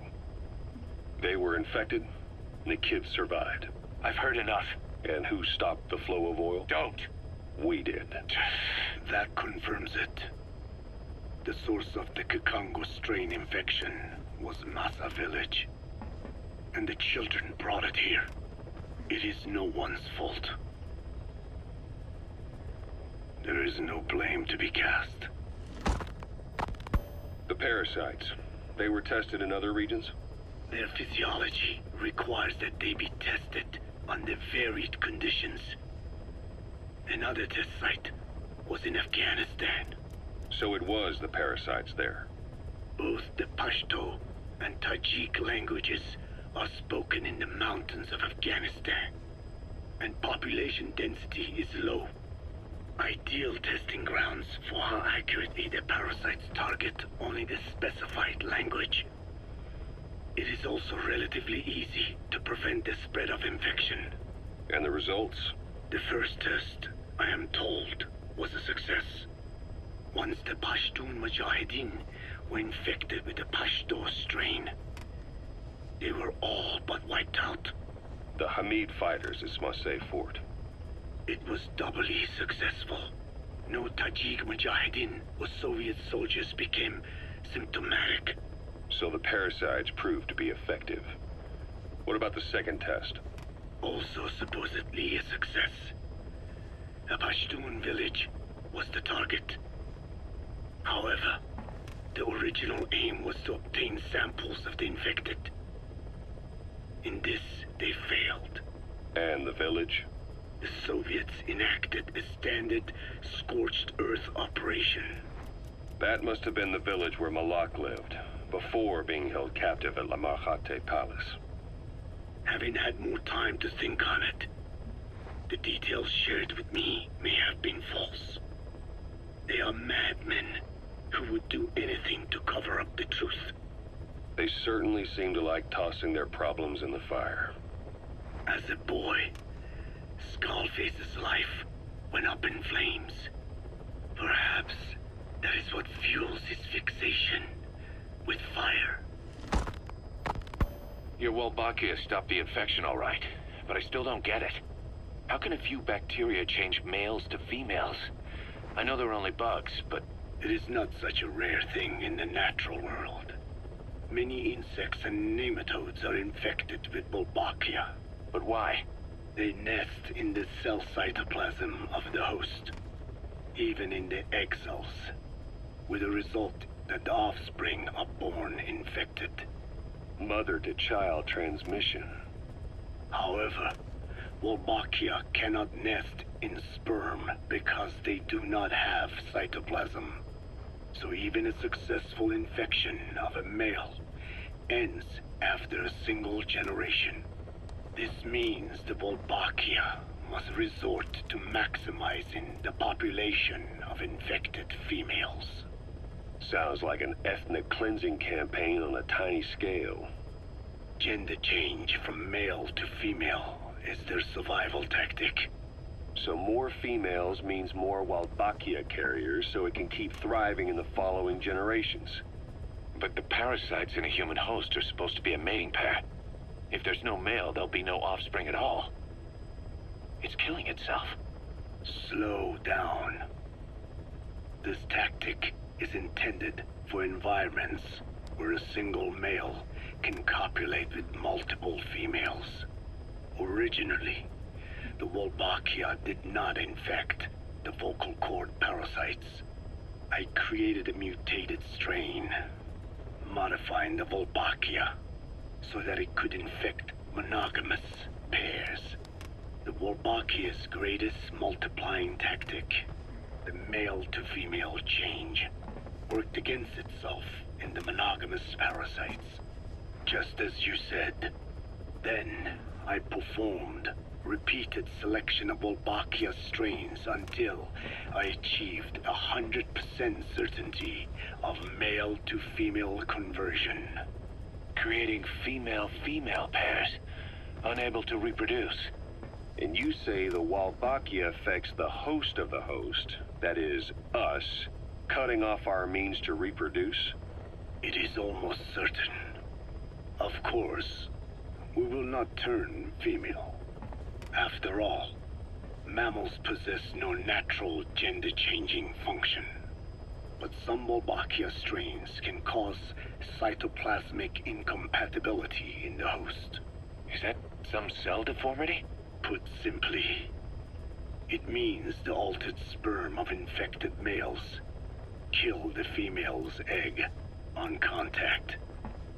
They were infected, and the kids survived. I've heard enough. And who stopped the flow of oil? Don't! We did. That confirms it. The source of the Kikongo strain infection was Masa Village. And the children brought it here. It is no one's fault. There is no blame to be cast. The parasites, they were tested in other regions? Their physiology requires that they be tested under varied conditions. Another test site was in Afghanistan. So it was the parasites there. Both the Pashto and Tajik languages are spoken in the mountains of Afghanistan, and population density is low. Ideal testing grounds for how accurately the parasites target only the specified language. It is also relatively easy to prevent the spread of infection. And the results? The first test, I am told, was a success. Once the Pashtun Mujahideen were infected with the Pashto strain, they were all but wiped out. The Hamid fighters at Smasei Fort. It was doubly successful. No Tajik Mujahideen or Soviet soldiers became symptomatic. So the parasites proved to be effective. What about the second test? Also supposedly a success. A Pashtun village was the target. However, the original aim was to obtain samples of the infected. In this, they failed. And the village? The Soviets enacted a standard scorched earth operation. That must have been the village where Malak lived, before being held captive at La Marjate Palace. Having had more time to think on it, the details shared with me may have been false. They are madmen who would do anything to cover up the truth. They certainly seem to like tossing their problems in the fire. As a boy, Skullface's life went up in flames. Perhaps that is what fuels his fixation with fire. Your Wolbachia stopped the infection all right, but I still don't get it. How can a few bacteria change males to females? I know they're only bugs, but... It is not such a rare thing in the natural world. Many insects and nematodes are infected with Wolbachia. But why? They nest in the cell cytoplasm of the host, even in the egg cells, with the result that the offspring are born infected. Mother-to-child transmission. However, Wolbachia cannot nest in sperm because they do not have cytoplasm. So even a successful infection of a male ends after a single generation. This means the Wolbachia must resort to maximizing the population of infected females. Sounds like an ethnic cleansing campaign on a tiny scale. Gender change from male to female is their survival tactic. So more females means more Wolbachia carriers, so it can keep thriving in the following generations. But the parasites in a human host are supposed to be a mating pair. If there's no male, there'll be no offspring at all. It's killing itself. Slow down. This tactic is intended for environments where a single male can copulate with multiple females. Originally, the Wolbachia did not infect the vocal cord parasites. I created a mutated strain, modifying the Wolbachia so that it could infect monogamous pairs. The Wolbachia's greatest multiplying tactic, the male-to-female change, worked against itself in the monogamous parasites. Just as you said. Then, I performed repeated selection of Wolbachia strains until I achieved 100% certainty of male-to-female conversion. Creating female-female pairs, unable to reproduce. And you say the Wolbachia affects the host of the host, that is, us, cutting off our means to reproduce? It is almost certain. Of course, we will not turn female. After all, mammals possess no natural gender-changing function. But some Wolbachia strains can cause cytoplasmic incompatibility in the host. Is that some cell deformity? Put simply, it means the altered sperm of infected males kill the female's egg on contact.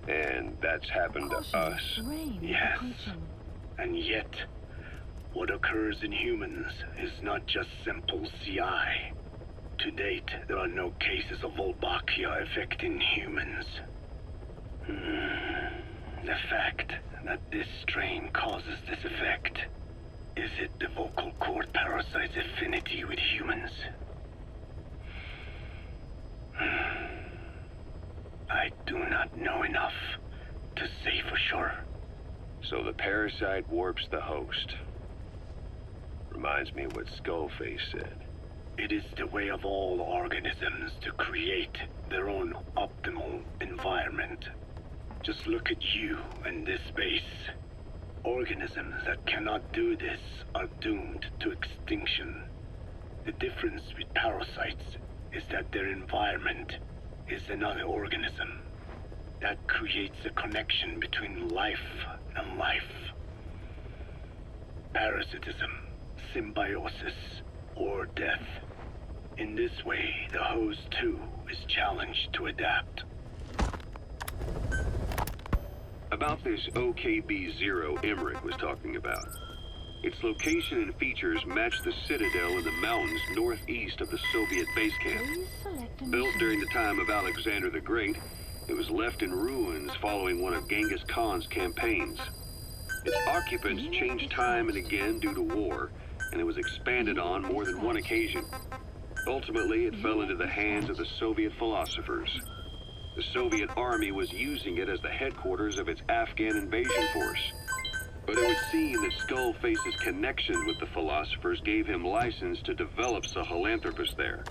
And that's happened to us. Yes. And yet, what occurs in humans is not just simple CI. To date, there are no cases of Wolbachia affecting humans. The fact that this strain causes this effect, is it the vocal cord parasite's affinity with humans? I do not know enough to say for sure. So the parasite warps the host. Reminds me of what Skullface said. It is the way of all organisms to create their own optimal environment. Just look at you and this base. Organisms that cannot do this are doomed to extinction. The difference with parasites is that their environment is another organism. That creates a connection between life and life. Parasitism, symbiosis, or death. In this way, the host too is challenged to adapt. About this OKB-0 Emmerich was talking about. Its location and features match the citadel in the mountains northeast of the Soviet base camp. Built during the time of Alexander the Great, it was left in ruins following one of Genghis Khan's campaigns. Its occupants changed time and again due to war, and it was expanded on more than one occasion. Ultimately, it fell into the hands of the Soviet philosophers. The Soviet army was using it as the headquarters of its Afghan invasion force. But it would seem that Skullface's connection with the philosophers gave him license to develop Sahelanthropus there.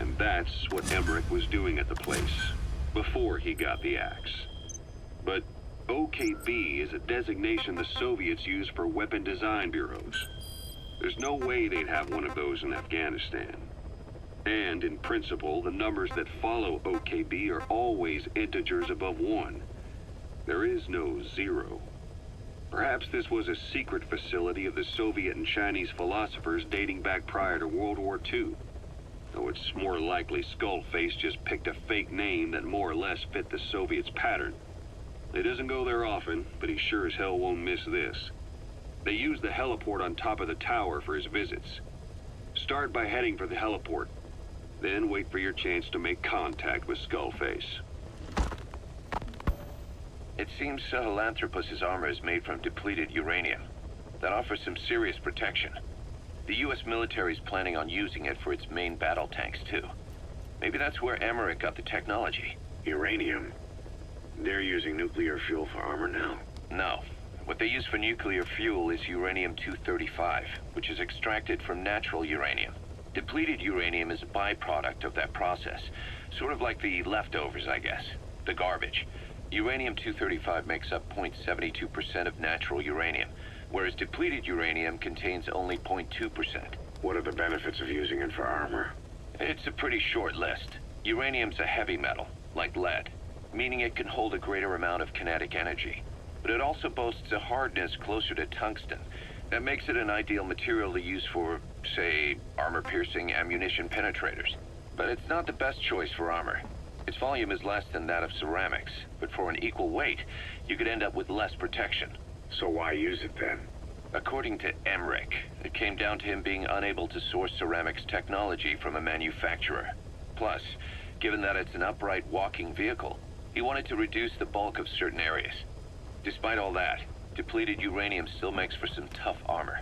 And that's what Emmerich was doing at the place, before he got the axe. But OKB is a designation the Soviets use for weapon design bureaus. There's no way they'd have one of those in Afghanistan. And in principle, the numbers that follow OKB are always integers above 1. There is no 0. Perhaps this was a secret facility of the Soviet and Chinese philosophers dating back prior to World War II. Though it's more likely Skullface just picked a fake name that more or less fit the Soviets' pattern. He doesn't go there often, but he sure as hell won't miss this. They use the heliport on top of the tower for his visits. Start by heading for the heliport. Then wait for your chance to make contact with Skullface. It seems Sahelanthropus's armor is made from depleted uranium. That offers some serious protection. The U.S. military is planning on using it for its main battle tanks, too. Maybe that's where Emmerich got the technology. Uranium? They're using nuclear fuel for armor now? No. What they use for nuclear fuel is uranium-235, which is extracted from natural uranium. Depleted uranium is a byproduct of that process. Sort of like the leftovers, I guess. The garbage. Uranium-235 makes up 0.72% of natural uranium, whereas depleted uranium contains only 0.2%. What are the benefits of using it for armor? It's a pretty short list. Uranium's a heavy metal, like lead, meaning it can hold a greater amount of kinetic energy. But it also boasts a hardness closer to tungsten. That makes it an ideal material to use for, say, armor-piercing ammunition penetrators. But it's not the best choice for armor. Its volume is less than that of ceramics, but for an equal weight, you could end up with less protection. So why use it then? According to Emmerich, it came down to him being unable to source ceramics technology from a manufacturer. Plus, given that it's an upright walking vehicle, he wanted to reduce the bulk of certain areas. Despite all that, depleted uranium still makes for some tough armor,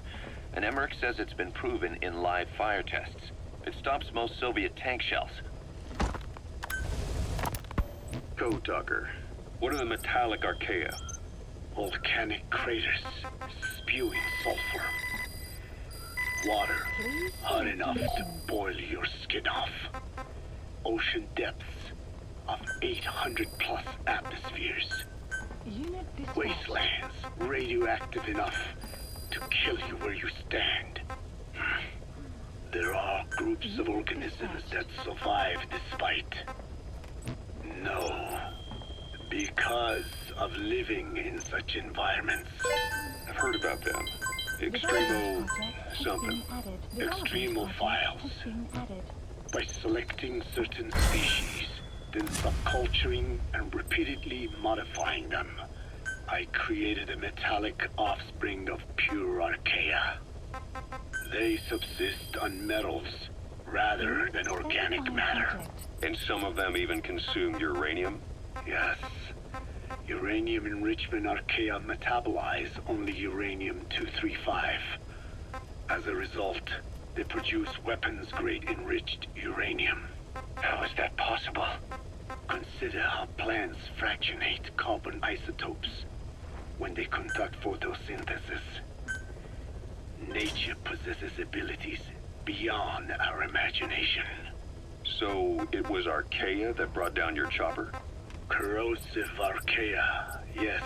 and Emmerich says it's been proven in live fire tests. It stops most Soviet tank shells. Code Talker, what are the metallic archaea? Volcanic craters spewing sulfur. Water hot enough to boil your skin off. Ocean depths of 800 plus atmospheres. Wastelands radioactive enough to kill you where you stand. There are groups of organisms that survive this fight. No, because of living in such environments. I've heard about them. Extremo something. Extremophiles. By selecting certain species, then subculturing and repeatedly modifying them, I created a metallic offspring of pure archaea. They subsist on metals rather than organic matter. And some of them even consume uranium? Yes. Uranium enrichment archaea metabolize only uranium-235. As a result, they produce weapons-grade enriched uranium. How is that possible? Consider how plants fractionate carbon isotopes when they conduct photosynthesis. Nature possesses abilities beyond our imagination. So it was archaea that brought down your chopper? Corrosive archaea, yes.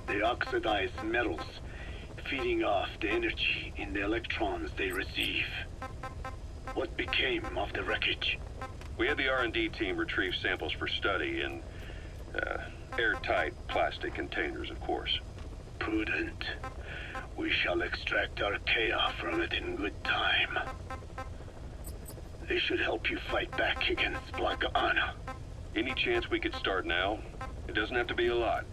They oxidize metals, feeding off the energy in the electrons they receive. What became of the wreckage? We had the R&D team retrieve samples for study in airtight plastic containers, of course. Prudent. We shall extract archaea from it in good time. They should help you fight back against Black Anna. Any chance we could start now? It doesn't have to be a lot.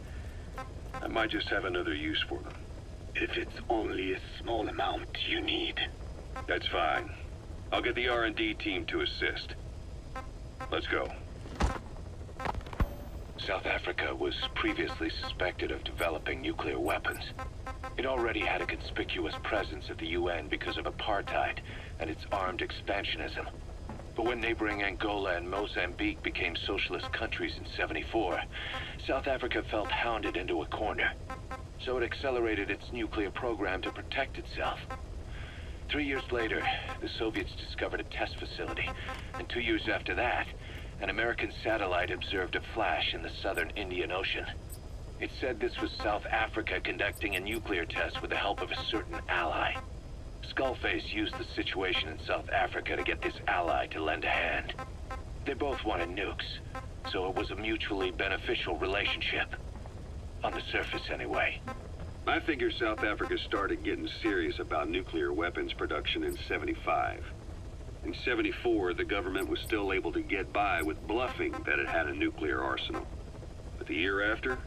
I might just have another use for them. If it's only a small amount you need. That's fine. I'll get the R&D team to assist. Let's go. South Africa was previously suspected of developing nuclear weapons. It already had a conspicuous presence at the UN because of apartheid and its armed expansionism. But when neighboring Angola and Mozambique became socialist countries in '74, South Africa felt hounded into a corner. So it accelerated its nuclear program to protect itself. 3 years later, the Soviets discovered a test facility, and 2 years after that, an American satellite observed a flash in the southern Indian Ocean. It said this was South Africa conducting a nuclear test with the help of a certain ally. Skullface used the situation in South Africa to get this ally to lend a hand. They both wanted nukes, so it was a mutually beneficial relationship. On the surface, anyway. I figure South Africa started getting serious about nuclear weapons production in '75. In '74, the government was still able to get by with bluffing that it had a nuclear arsenal. But the year after,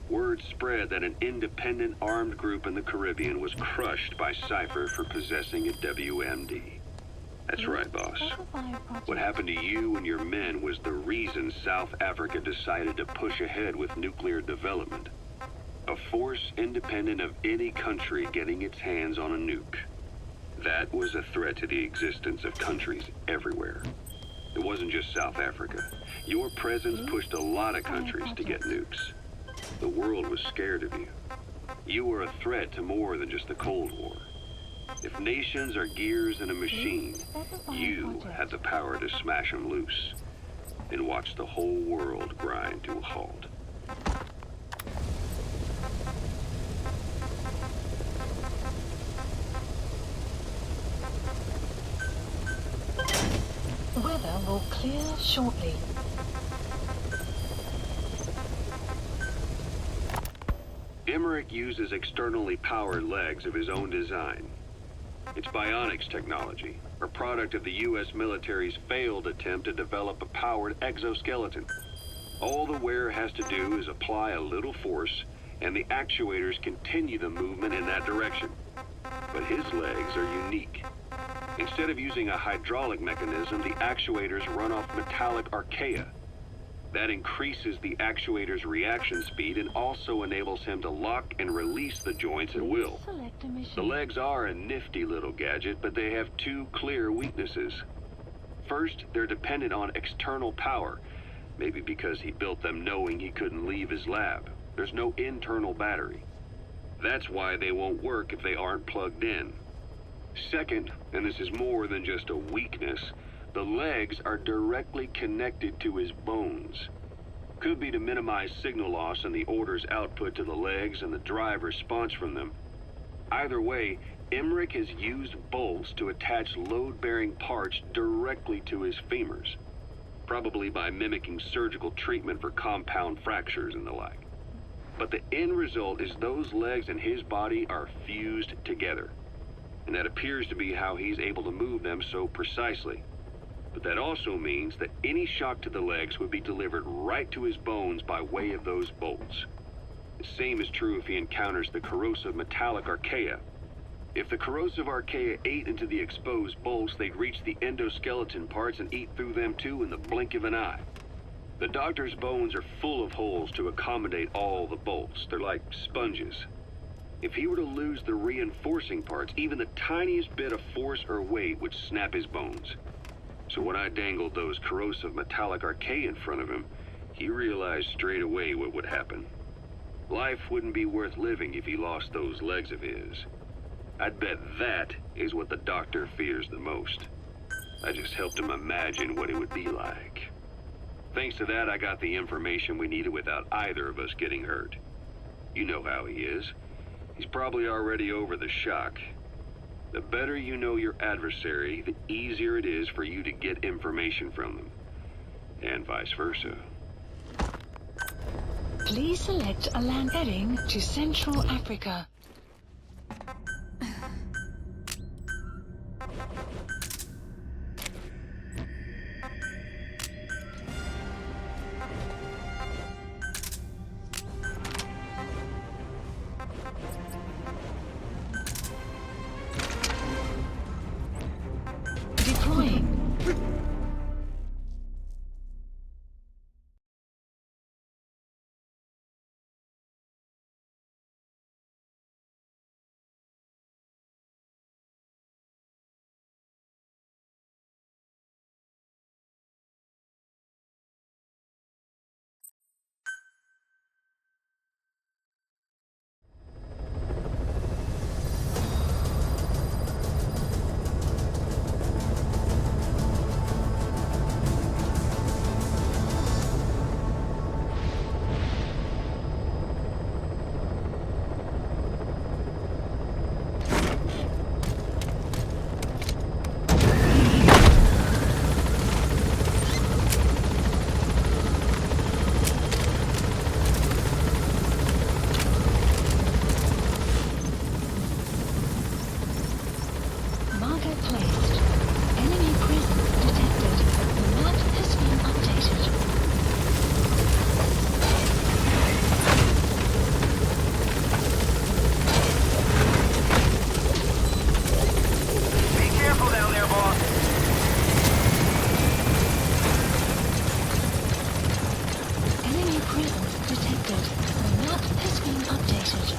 word spread that an independent armed group in the Caribbean was crushed by Cypher for possessing a WMD. That's right, boss. What happened to you and your men was the reason South Africa decided to push ahead with nuclear development. A force independent of any country getting its hands on a nuke. That was a threat to the existence of countries everywhere. It wasn't just South Africa. Your presence pushed a lot of countries to get nukes. The world was scared of you. You were a threat to more than just the Cold War. If nations are gears in a machine, you had the power to smash them loose and watch the whole world grind to a halt. The weather will clear shortly. Emmerich uses externally powered legs of his own design. It's bionics technology, a product of the U.S. military's failed attempt to develop a powered exoskeleton. All the wearer has to do is apply a little force, and the actuators continue the movement in that direction. But his legs are unique. Instead of using a hydraulic mechanism, the actuators run off metallic archaea. That increases the actuator's reaction speed and also enables him to lock and release the joints at will. The legs are a nifty little gadget, but they have two clear weaknesses. First, they're dependent on external power, maybe because he built them knowing he couldn't leave his lab. There's no internal battery. That's why they won't work if they aren't plugged in. Second, and this is more than just a weakness, the legs are directly connected to his bones. Could be to minimize signal loss and the order's output to the legs and the drive response from them. Either way, Emmerich has used bolts to attach load-bearing parts directly to his femurs, probably by mimicking surgical treatment for compound fractures and the like. But the end result is those legs and his body are fused together. And that appears to be how he's able to move them so precisely. But that also means that any shock to the legs would be delivered right to his bones by way of those bolts. The same is true if he encounters the corrosive metallic archaea. If the corrosive archaea ate into the exposed bolts, they'd reach the endoskeleton parts and eat through them too in the blink of an eye. The doctor's bones are full of holes to accommodate all the bolts. They're like sponges. If he were to lose the reinforcing parts, even the tiniest bit of force or weight would snap his bones. So when I dangled those corrosive metallic archaea in front of him, he realized straight away what would happen. Life wouldn't be worth living if he lost those legs of his. I'd bet that is what the doctor fears the most. I just helped him imagine what it would be like. Thanks to that, I got the information we needed without either of us getting hurt. You know how he is. He's probably already over the shock. The better you know your adversary, the easier it is for you to get information from them. And vice versa. Please select a land heading to Central Africa. Deploying. Marker placed. Enemy presence detected. The map has been updated. Be careful down there, boss. Enemy presence detected. The map has been updated.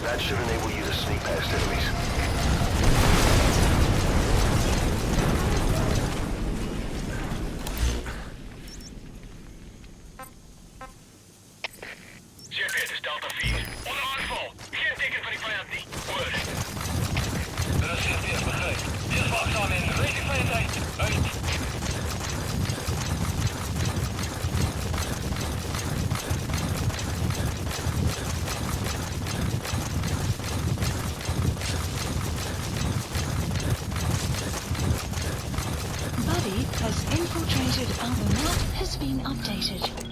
That should enable you to sneak past enemies. Shiphead is Delta Feed. Onder aanval. Geen teken van die vijand niet. Word. Rustig begrepen. Dit is wachtzaam in. Rating vijand uit. Buddy has infiltrated and the map has been updated.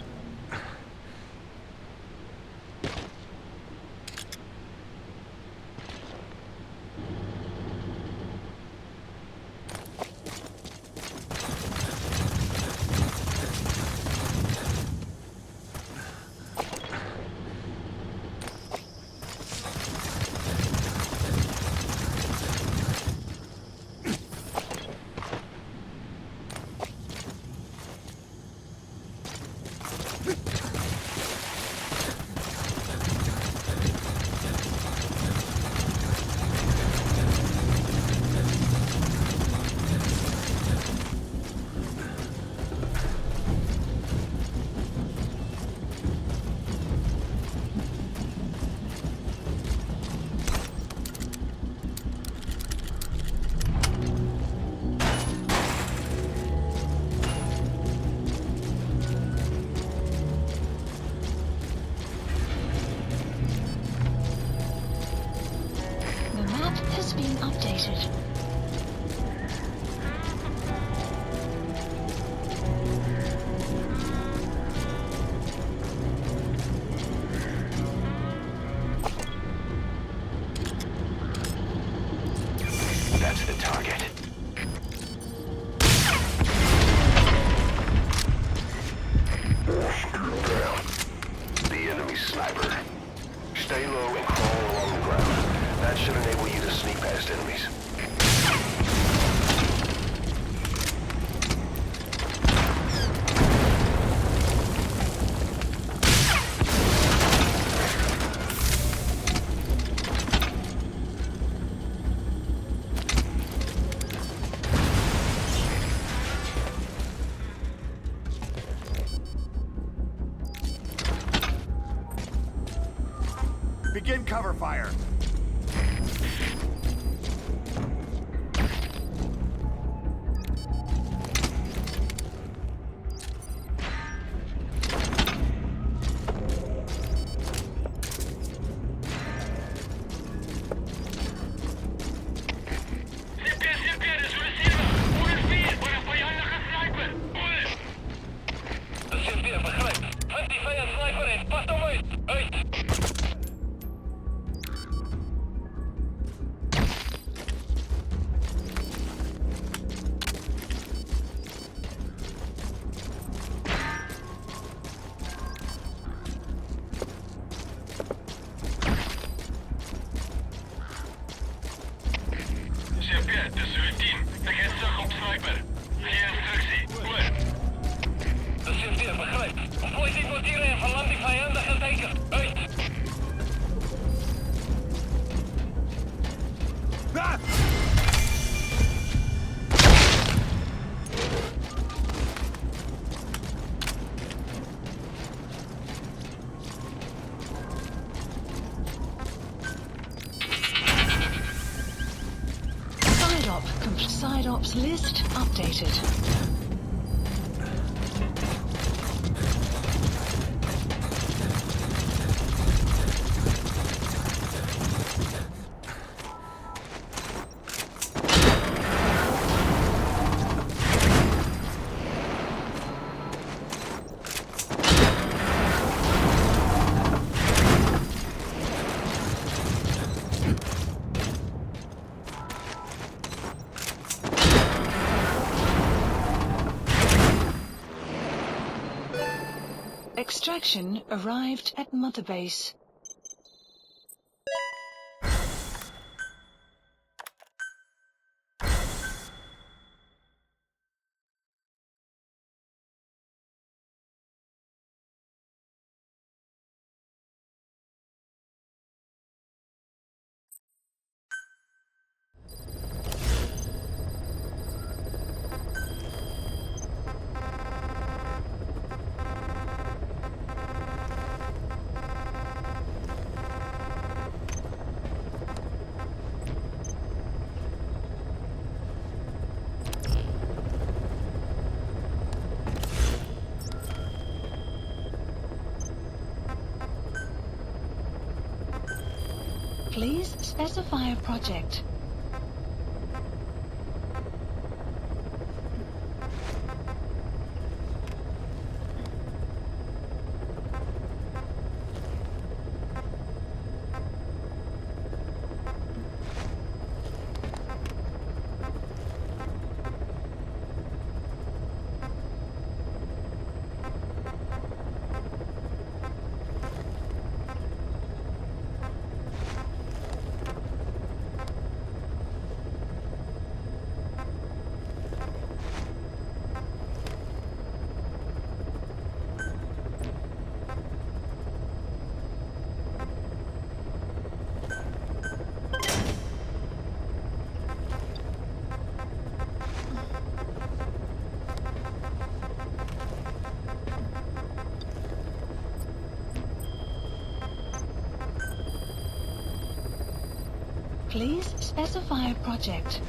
Begin cover fire. Side ops list updated. Extraction arrived at Mother Base. Please specify a project. Please specify a project.